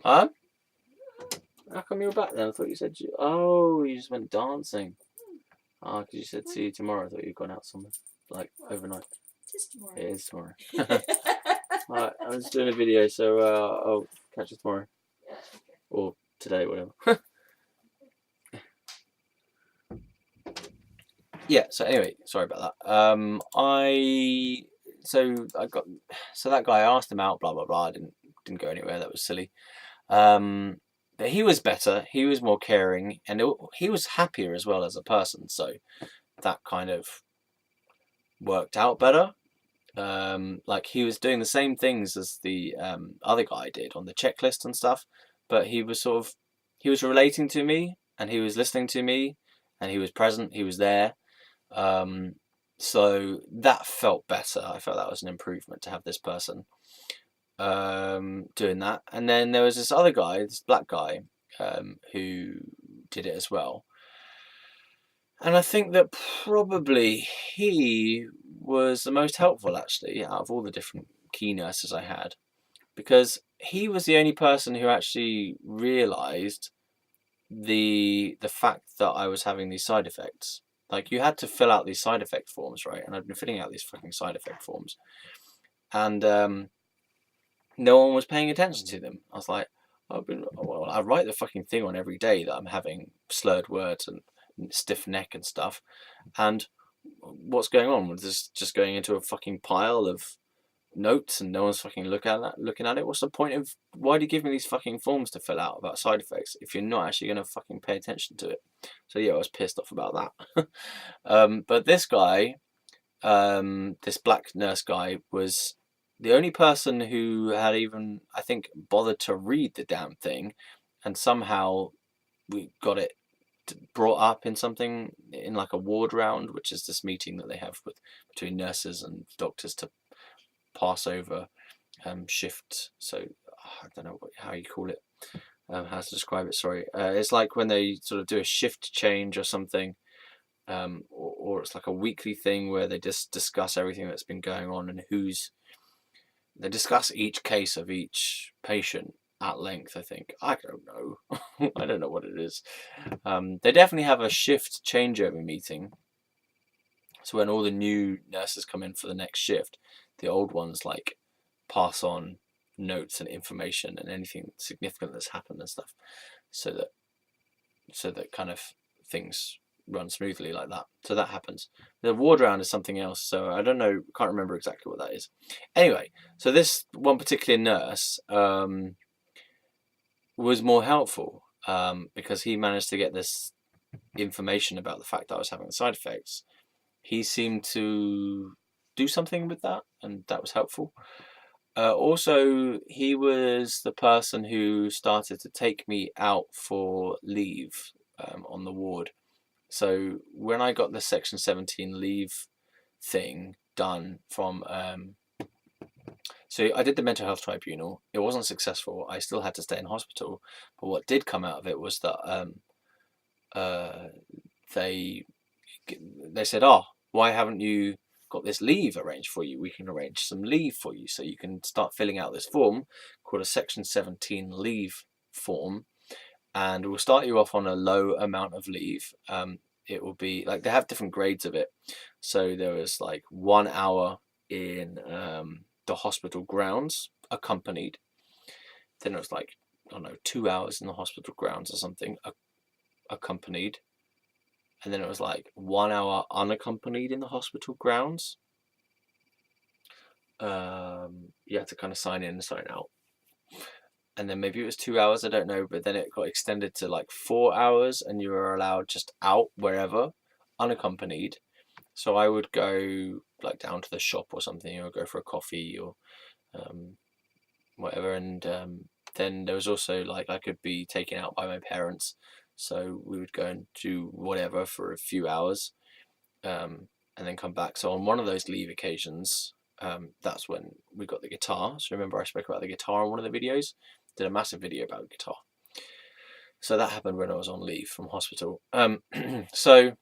Huh? How come you were back then? I thought you said you just went dancing. Ah, because you said see you tomorrow. I thought you'd gone out somewhere, like overnight. It is tomorrow. It is tomorrow. Alright, I'm just doing a video, so I'll catch you tomorrow. Or today, whatever. Yeah, so anyway, sorry about that. So that guy, I asked him out, blah blah blah. Didn't go anywhere. That was silly. But he was better. He was more caring, and he was happier as well as a person. So that kind of worked out better. Like he was doing the same things as the other guy did on the checklist and stuff, but he was relating to me, and he was listening to me, and he was present. He was there. So that felt better. I felt that was an improvement to have this person doing that. And then there was this other guy, this black guy, who did it as well. And I think that probably he was the most helpful, actually, out of all the different key nurses I had, because he was the only person who actually realised the fact that I was having these side effects. Like, you had to fill out these side effect forms, right? And I'd been filling out these fucking side effect forms, and no one was paying attention to them. I was like, I write the fucking thing on every day that I'm having slurred words and stiff neck and stuff, and what's going on? Was this just going into a fucking pile of notes and no one's fucking looking at it? What's the point of, why do you give me these fucking forms to fill out about side effects if you're not actually going to fucking pay attention to it? So yeah, I was pissed off about that. But this guy, this black nurse guy was the only person who had even, I think, bothered to read the damn thing, and somehow we got it brought up in something in like a ward round, which is this meeting that they have between nurses and doctors to pass over shift. So I don't know how you call it, how to describe it. Sorry, it's like when they sort of do a shift change or something, or it's like a weekly thing where they just discuss everything that's been going on and they discuss each case of each patient at length. I think, I don't know. I don't know what it is. They definitely have a shift changeover meeting. So when all the new nurses come in for the next shift, the old ones like pass on notes and information and anything significant that's happened and stuff, so that kind of things run smoothly like that. So that happens. The ward round is something else, so I don't know, can't remember exactly what that is. Anyway, so this one particular nurse was more helpful because he managed to get this information about the fact that I was having side effects. He seemed to do something with that, and that was helpful. Also, he was the person who started to take me out for leave on the ward. So when I got the Section 17 leave thing done from, so I did the mental health tribunal. It wasn't successful. I still had to stay in hospital. But what did come out of it was that they said, "Oh, why haven't you got this leave arranged for you? We can arrange some leave for you, so you can start filling out this form called a Section 17 leave form, and we'll start you off on a low amount of leave. It will be like they have different grades of it. So there was like 1 hour in the hospital grounds accompanied. Then it was like, I don't know, 2 hours in the hospital grounds or something accompanied. And then it was like 1 hour unaccompanied in the hospital grounds. You had to kind of sign in and sign out. And then maybe it was 2 hours, I don't know, but then it got extended to like 4 hours and you were allowed just out wherever, unaccompanied. So I would go like down to the shop or something, or go for a coffee or whatever. And then there was also like I could be taken out by my parents. So we would go and do whatever for a few hours and then come back. So on one of those leave occasions, that's when we got the guitar. So remember I spoke about the guitar in one of the videos? Did a massive video about the guitar. So that happened when I was on leave from hospital. So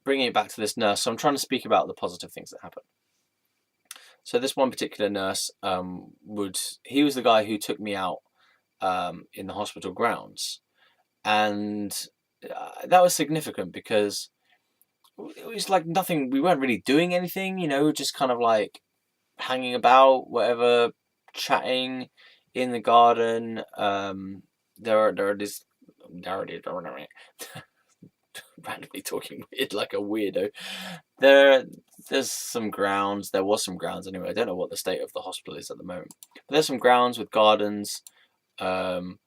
bringing it back to this nurse, so I'm trying to speak about the positive things that happened. So this one particular nurse he was the guy who took me out in the hospital grounds, and that was significant because it was like nothing. We weren't really doing anything, just kind of like hanging about, whatever, chatting in the garden. There are this randomly talking weird like a weirdo. There's some grounds. There was some grounds anyway. I don't know what the state of the hospital is at the moment, but there's some grounds with gardens. And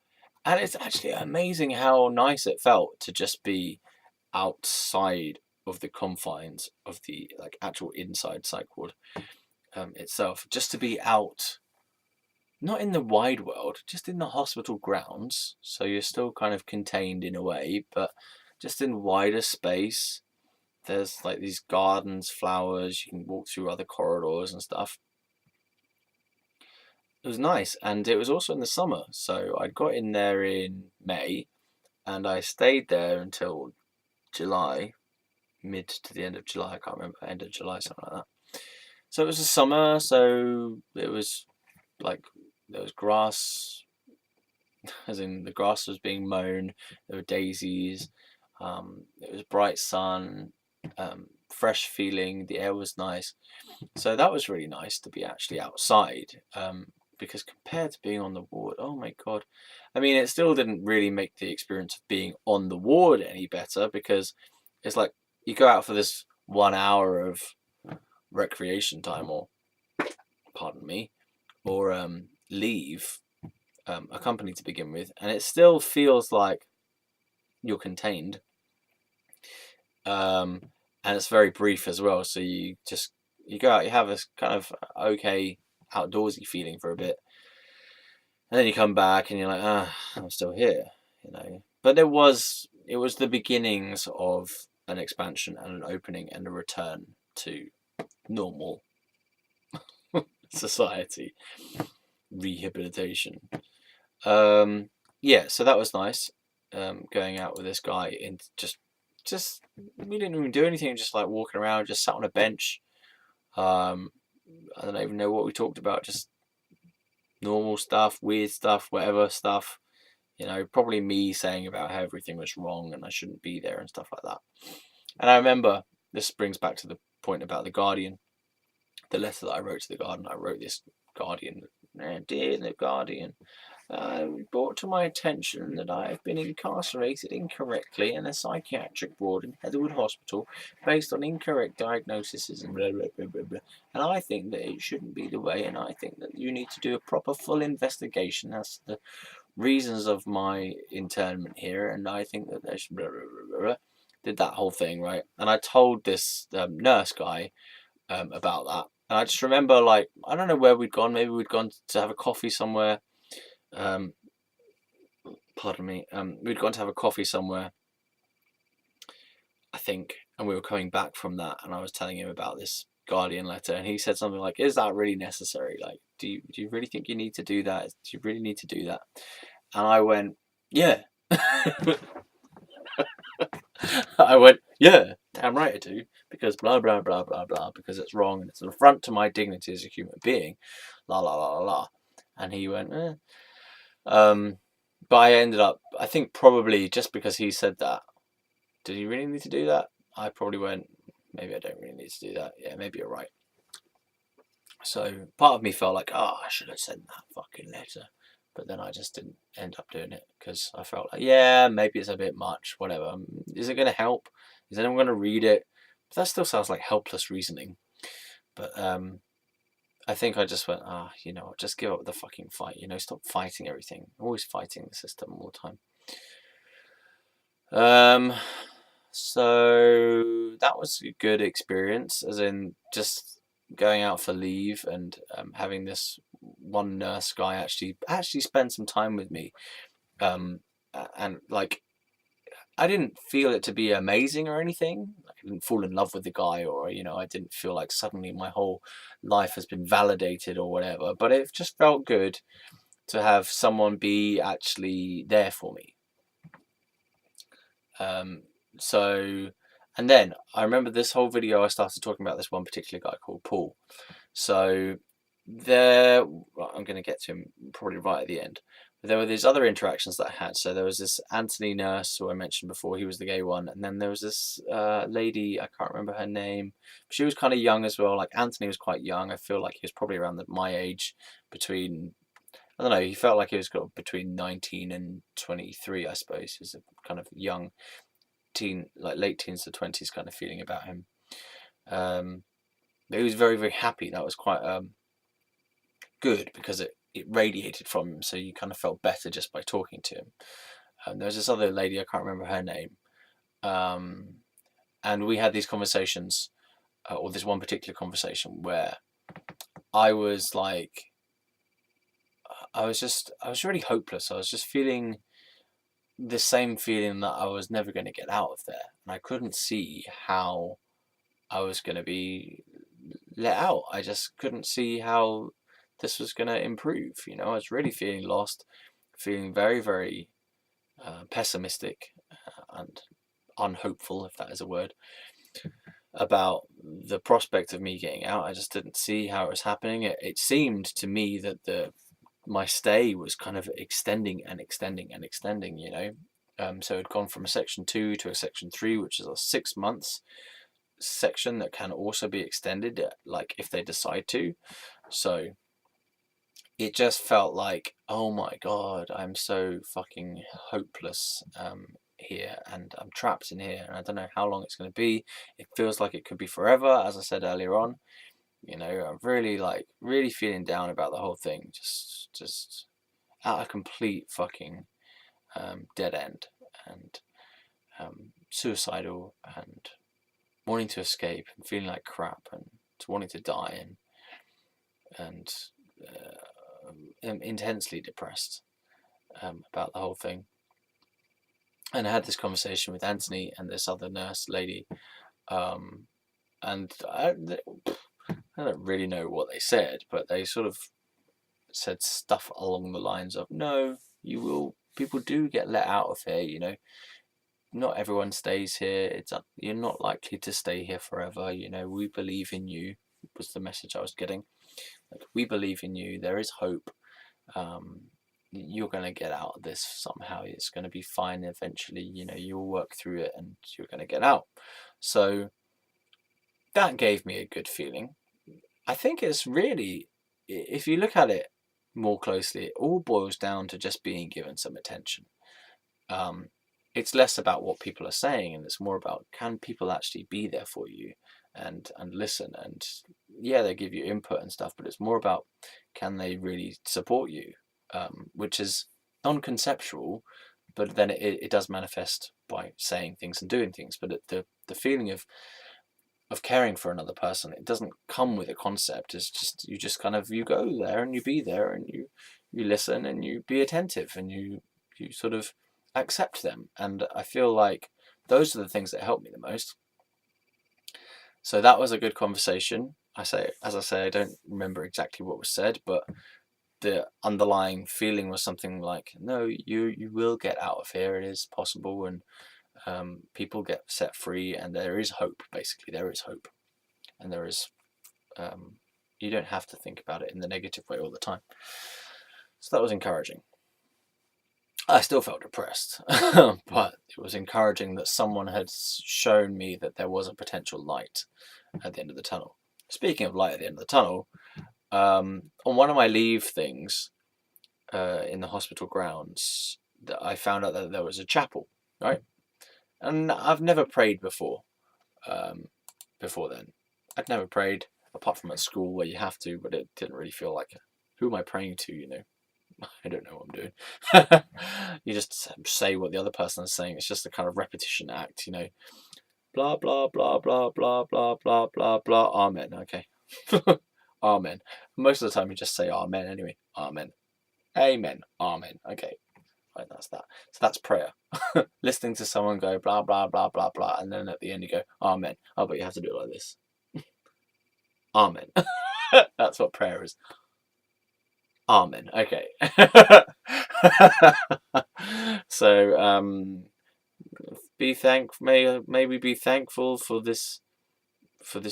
it's actually amazing how nice it felt to just be outside of the confines of the like actual inside psych ward itself, just to be out, not in the wide world, just in the hospital grounds. So you're still kind of contained in a way, but just in wider space. There's like these gardens, flowers, you can walk through other corridors and stuff. It was nice, and it was also in the summer. So I got in there in May, and I stayed there until July, mid to the end of July. I can't remember, end of July, something like that. So it was the summer, so it was like there was grass, as in the grass was being mown. There were daisies. It was bright sun, fresh feeling. The air was nice, so that was really nice to be actually outside. Because compared to being on the ward, oh my god, I mean, it still didn't really make the experience of being on the ward any better, because it's like you go out for this 1 hour of recreation time, or pardon me, or leave, accompanied to begin with, and it still feels like you're contained. And it's very brief as well, so you just you go out, you have this kind of okay outdoorsy feeling for a bit, and then you come back and you're like, I'm still here, you know. But it was the beginnings of an expansion and an opening and a return to normal society, rehabilitation. Yeah, so that was nice. Going out with this guy and just we didn't even do anything, just like walking around, just sat on a bench. I don't even know what we talked about, just normal stuff, weird stuff, whatever stuff. You know, probably me saying about how everything was wrong and I shouldn't be there and stuff like that. And I remember, this brings back to the point about the Guardian, the letter that I wrote to the Guardian. I wrote this Guardian, dear the Guardian, brought to my attention that I have been incarcerated incorrectly in a psychiatric ward in Heatherwood Hospital based on incorrect diagnoses and blah, blah, blah, blah, blah. And I think that it shouldn't be the way, and I think that you need to do a proper full investigation as to the reasons of my internment here, and I think that there's blah, blah, blah, blah. Did that whole thing, right? And I told this nurse guy about that. And I just remember, like, I don't know where we'd gone. Maybe we'd gone to have a coffee somewhere. Pardon me. We'd gone to have a coffee somewhere, I think, and we were coming back from that. And I was telling him about this Guardian letter, and he said something like, "Is that really necessary? Like, do you really think you need to do that? Do you really need to do that?" And I went, "Yeah." I went, "Yeah, damn right I do, because blah blah blah blah blah, because it's wrong and it's an affront to my dignity as a human being, la la la la la." And he went, eh. But I ended up, I think probably just because he said that, did he really need to do that? I probably went, maybe I don't really need to do that. Yeah, maybe you're right. So part of me felt like, oh, I should have sent that fucking letter. But then I just didn't end up doing it because I felt like, yeah, maybe it's a bit much, whatever. Is it going to help? Is anyone going to read it? But that still sounds like helpless reasoning. But I think I just went, you know, just give up the fucking fight. You know, stop fighting everything. Always fighting the system all the time. So that was a good experience, as in just going out for leave and having this one nurse guy actually spend some time with me, and like I didn't feel it to be amazing or anything. Like, I didn't fall in love with the guy, or you know, I didn't feel like suddenly my whole life has been validated or whatever. But it just felt good to have someone be actually there for me. So, and then I remember this whole video I started talking about this one particular guy called Paul. So there, well, I'm going to get to him probably right at the end. But there were these other interactions that I had. So there was this Anthony nurse who I mentioned before. He was the gay one. And then there was this lady, I can't remember her name. She was kind of young as well. Like Anthony was quite young. I feel like he was probably around my age, between, I don't know, he felt like he was got between 19 and 23, I suppose. He was a kind of young teen, like late teens to 20s kind of feeling about him. But he was very, very happy. That was quite good because it radiated from him, so you kind of felt better just by talking to him. There was this other lady, I can't remember her name, and we had these conversations, or this one particular conversation where I was like, I was really hopeless. I was just feeling the same feeling that I was never going to get out of there, and I couldn't see how I was going to be let out. I just couldn't see how this was going to improve. You know, I was really feeling lost, feeling very, very pessimistic and unhopeful, if that is a word, about the prospect of me getting out. I just didn't see how it was happening. It seemed to me that my stay was kind of extending and extending and extending, you know. So it'd gone from a section 2 to a section 3, which is a 6 months section that can also be extended, like if they decide to. So it just felt like, oh my god, I'm so fucking hopeless here, and I'm trapped in here, and I don't know how long it's going to be. It feels like it could be forever, as I said earlier on. You know, I'm really feeling down about the whole thing, just at a complete fucking dead end, and suicidal, and wanting to escape and feeling like crap, and wanting to die, and am intensely depressed about the whole thing. And I had this conversation with Anthony and this other nurse lady, and I don't really know what they said, but they sort of said stuff along the lines of, no, people do get let out of here, not everyone stays here. You're not likely to stay here forever. We believe in you, was the message I was getting. Like, we believe in you. There is hope. You're going to get out of this somehow. It's going to be fine eventually. You'll work through it and you're going to get out. So that gave me a good feeling. I think it's really, if you look at it more closely, it all boils down to just being given some attention. It's less about what people are saying, and it's more about, can people actually be there for you and listen, and yeah, they give you input and stuff, but it's more about, can they really support you, which is non-conceptual, but then it does manifest by saying things and doing things. But the feeling of caring for another person, it doesn't come with a concept. It's just, you go there and you be there and you listen and you be attentive and you sort of accept them. And I feel like those are the things that help me the most. So that was a good conversation. As I say, I don't remember exactly what was said, but the underlying feeling was something like, no, you will get out of here. It is possible, and people get set free, and there is hope. Basically, there is hope, and there is. You don't have to think about it in the negative way all the time. So that was encouraging. I still felt depressed, but it was encouraging that someone had shown me that there was a potential light at the end of the tunnel. Speaking of light at the end of the tunnel, on one of my leave things in the hospital grounds, that I found out that there was a chapel, right? And I've never prayed before. Before then, I'd never prayed, apart from at school where you have to, but it didn't really feel like it. Who am I praying to? I don't know what I'm doing. You just say what the other person is saying. It's just a kind of repetition act, Blah, blah, blah, blah, blah, blah, blah, blah, blah. Amen. Okay. Amen. Most of the time you just say amen anyway. Amen. Amen. Amen. Okay. Right, that's that. So that's prayer. Listening to someone go blah, blah, blah, blah, blah. And then at the end you go, amen. Oh, but you have to do it like this. Amen. That's what prayer is. Amen. Okay. So maybe be thankful for this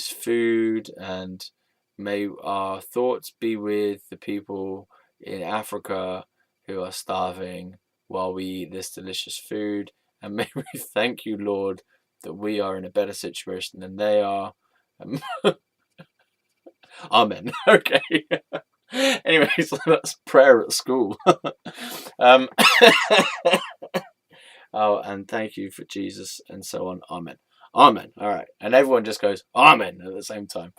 food, and may our thoughts be with the people in Africa who are starving while we eat this delicious food, and may we thank you, Lord, that we are in a better situation than they are. Amen. Okay. Anyway, so that's prayer at school. Oh, and thank you for Jesus, and so on. Amen. Amen. All right. And everyone just goes, Amen, at the same time.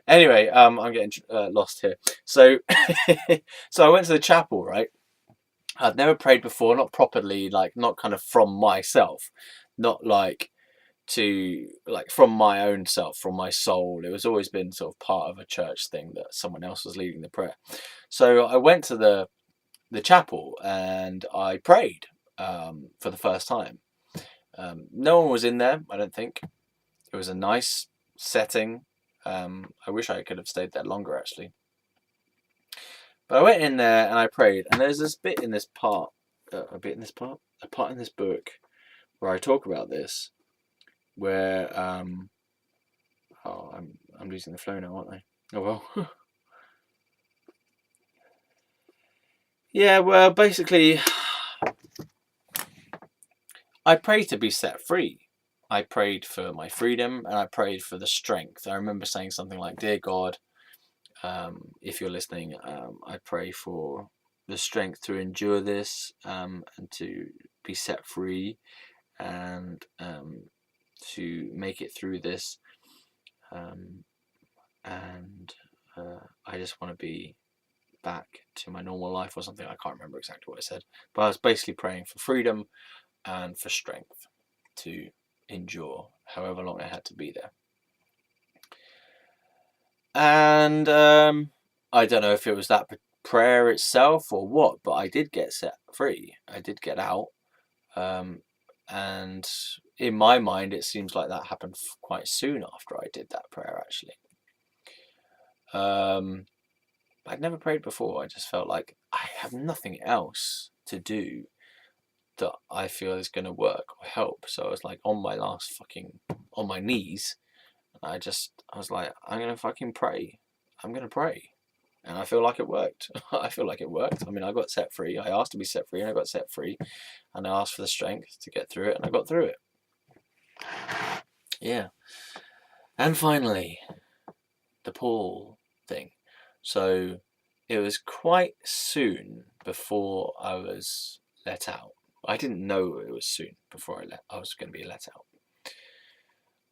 Anyway, I'm getting lost here. So, so I went to the chapel, right? I'd never prayed before, not properly, like not kind of from myself, not like from my own self, from my soul. It was always been sort of part of a church thing that someone else was leading the prayer. So I went to the chapel and I prayed for the first time. No one was in there, I don't think. It was a nice setting. I wish I could have stayed there longer, actually. But I went in there and I prayed, and there's this bit in this part, a part in this book where I talk about this, where I'm losing the flow now, aren't I? Oh well. Yeah, well, basically, I prayed to be set free. I prayed for my freedom, and I prayed for the strength. I remember saying something like, "Dear God, if you're listening, I pray for the strength to endure this, and to be set free, and to make it through this. And I just want to be back to my normal life," or something. I can't remember exactly what I said, but I was basically praying for freedom and for strength to endure however long I had to be there. And I don't know if it was that prayer itself or what, but I did get set free. I did get out. Um, and in my mind, it seems like that happened quite soon after I did that prayer, actually. I'd never prayed before. I just felt like I have nothing else to do that I feel is going to work or help. So I was like on my knees. And I was like, I'm going to fucking pray. I'm going to pray. And I feel like it worked. I feel like it worked. I mean, I got set free. I asked to be set free and I got set free. And I asked for the strength to get through it and I got through it. Yeah. And finally, the Paul thing. So it was quite soon before I was let out. I didn't know it was soon before I was going to be let out.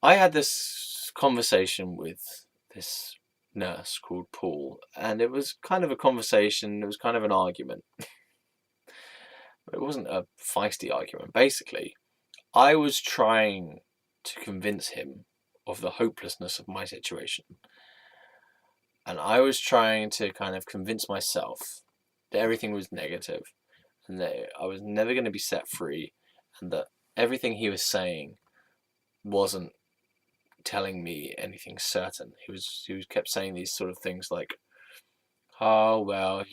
I had this conversation with this nurse called Paul, and it was kind of a conversation, it was kind of an argument. It wasn't a feisty argument. Basically, I was trying to convince him of the hopelessness of my situation. And I was trying to kind of convince myself that everything was negative and that I was never going to be set free and that everything he was saying wasn't telling me anything certain. He kept saying these sort of things like, "Oh well,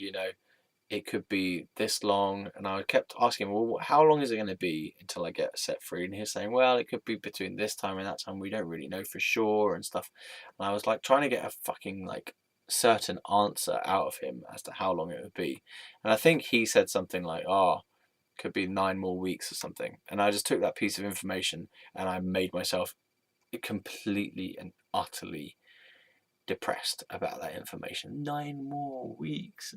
it could be this long," and I kept asking him, "Well, how long is it going to be until I get set free?" And he was saying, "Well, it could be between this time and that time. We don't really know for sure and stuff." And I was like trying to get a fucking like certain answer out of him as to how long it would be, and I think he said something like, "Oh, could be 9 more weeks or something," and I just took that piece of information and I made myself completely and utterly depressed about that information. 9 more weeks.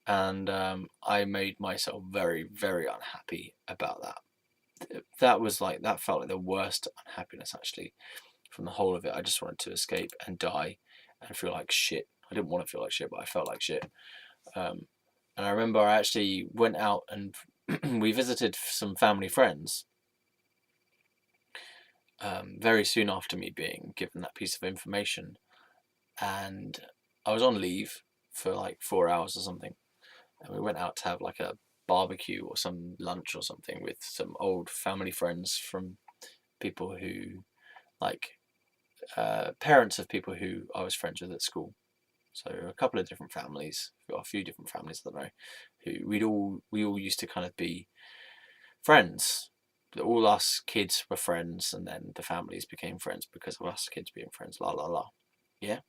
And I made myself very, very unhappy about that. That felt like the worst unhappiness actually from the whole of it. I just wanted to escape and die and feel like shit. I didn't want to feel like shit, but I felt like shit. And I remember I actually went out and we visited some family friends very soon after me being given that piece of information. And I was on leave for like 4 hours or something. And we went out to have like a barbecue or some lunch or something with some old family friends from people who like parents of people who I was friends with at school. So a couple of different families, a few different families, I don't know, who we all used to kind of be friends. All us kids were friends, and then the families became friends because of us kids being friends. La la la, yeah.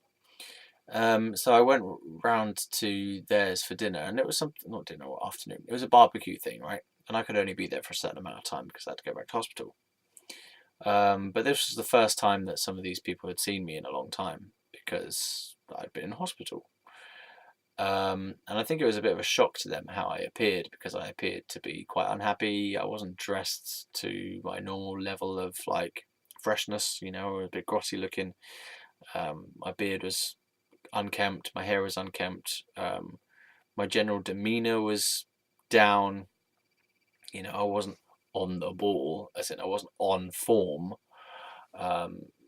So I went round to theirs for dinner, and it was something, not dinner or afternoon. It was a barbecue thing, right? And I could only be there for a certain amount of time because I had to go back to hospital. But this was the first time that some of these people had seen me in a long time because I'd been in hospital. And I think it was a bit of a shock to them how I appeared because I appeared to be quite unhappy. I wasn't dressed to my normal level of like freshness, a bit grotty looking. My beard was unkempt, my hair was unkempt, my general demeanor was down. I wasn't on the ball, as in I wasn't on form,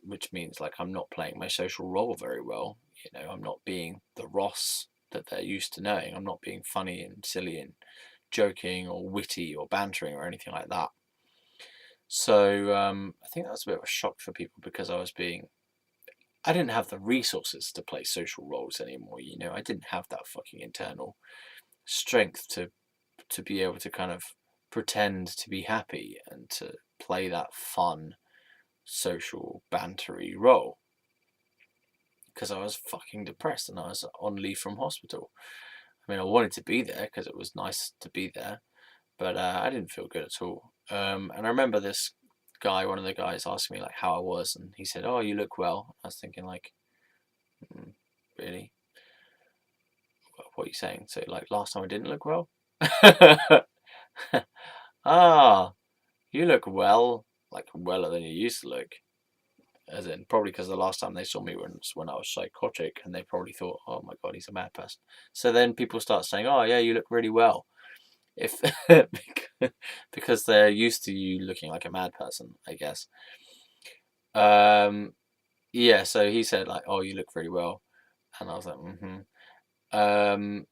which means like I'm not playing my social role very well. I'm not being the Ross that they're used to knowing. I'm not being funny and silly and joking or witty or bantering or anything like that. So I think that was a bit of a shock for people because I didn't have the resources to play social roles anymore. I didn't have that fucking internal strength to be able to kind of pretend to be happy and to play that fun social bantery role because I was fucking depressed and I was on leave from hospital. I mean, I wanted to be there because it was nice to be there, but I didn't feel good at all. And I remember this guy, one of the guys, asked me like how I was, and he said, "Oh, you look well." I was thinking like, really? What are you saying? So like last time I didn't look well? Ah, you look well, like weller than you used to look. As in, probably because the last time they saw me was when I was psychotic, and they probably thought, "Oh my god, he's a mad person." So then people start saying, "Oh yeah, you look really well," if because they're used to you looking like a mad person, I guess. Um, yeah, so he said like, "Oh, you look very well," and I was like, "Mm-hmm." Um,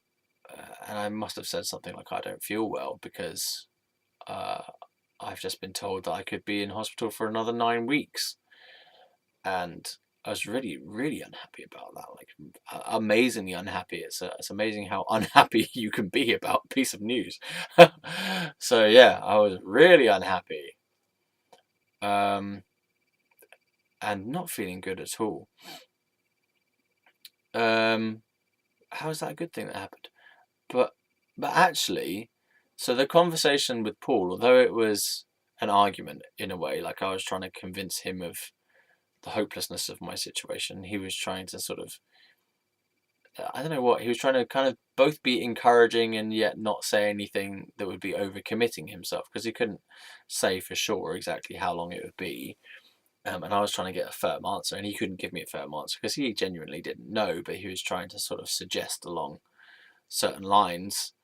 and I must have said something like, "I don't feel well because uh, I've just been told that I could be in hospital for another 9 weeks," and I was really, really unhappy about that. Like, amazingly unhappy. It's amazing how unhappy you can be about a piece of news. So yeah, I was really unhappy, um, and not feeling good at all. Um, how is that a good thing that happened? But actually, so the conversation with Paul, although it was an argument in a way, like I was trying to convince him of the hopelessness of my situation, he was trying to sort of, I don't know what, he was trying to kind of both be encouraging and yet not say anything that would be overcommitting himself, because he couldn't say for sure exactly how long it would be. And I was trying to get a firm answer, and he couldn't give me a firm answer because he genuinely didn't know, but he was trying to sort of suggest along certain lines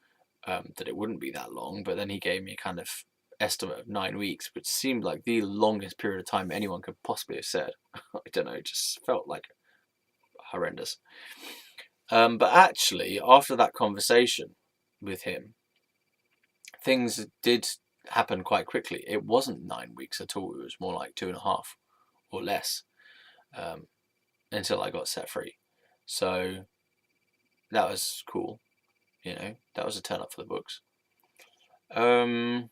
that it wouldn't be that long. But then he gave me a kind of estimate of 9 weeks, which seemed like the longest period of time anyone could possibly have said. I don't know, it just felt like horrendous. But actually, after that conversation with him, things did happen quite quickly. It wasn't 9 weeks at all. It was more like 2.5 or less, um, until I got set free. So that was cool. You know, that was a turn up for the books. Um,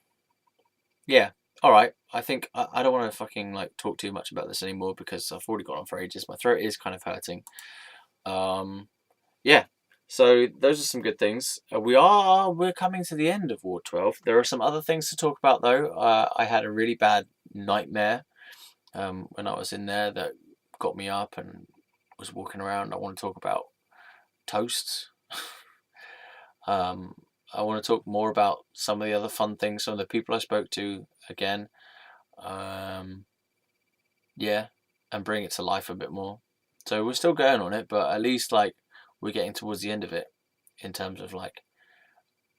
yeah. All right. I think I don't want to fucking like talk too much about this anymore because I've already gone on for ages. My throat is kind of hurting. Um, yeah. So those are some good things. We're coming to the end of Ward 12. There are some other things to talk about though. I had a really bad nightmare when I was in there that got me up and was walking around. I want to talk about toasts. Um, I want to talk more about some of the other fun things, some of the people I spoke to again. Um, yeah, and bring it to life a bit more. So we're still going on it, but at least like we're getting towards the end of it in terms of like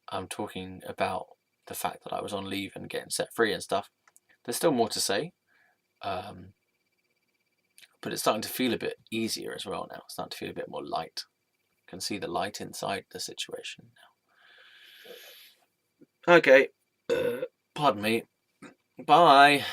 I'm talking about the fact that I was on leave and getting set free and stuff. There's still more to say, um, but it's starting to feel a bit easier as well now. It's starting to feel a bit more light. I can see the light inside the situation now. Okay, pardon me. Bye.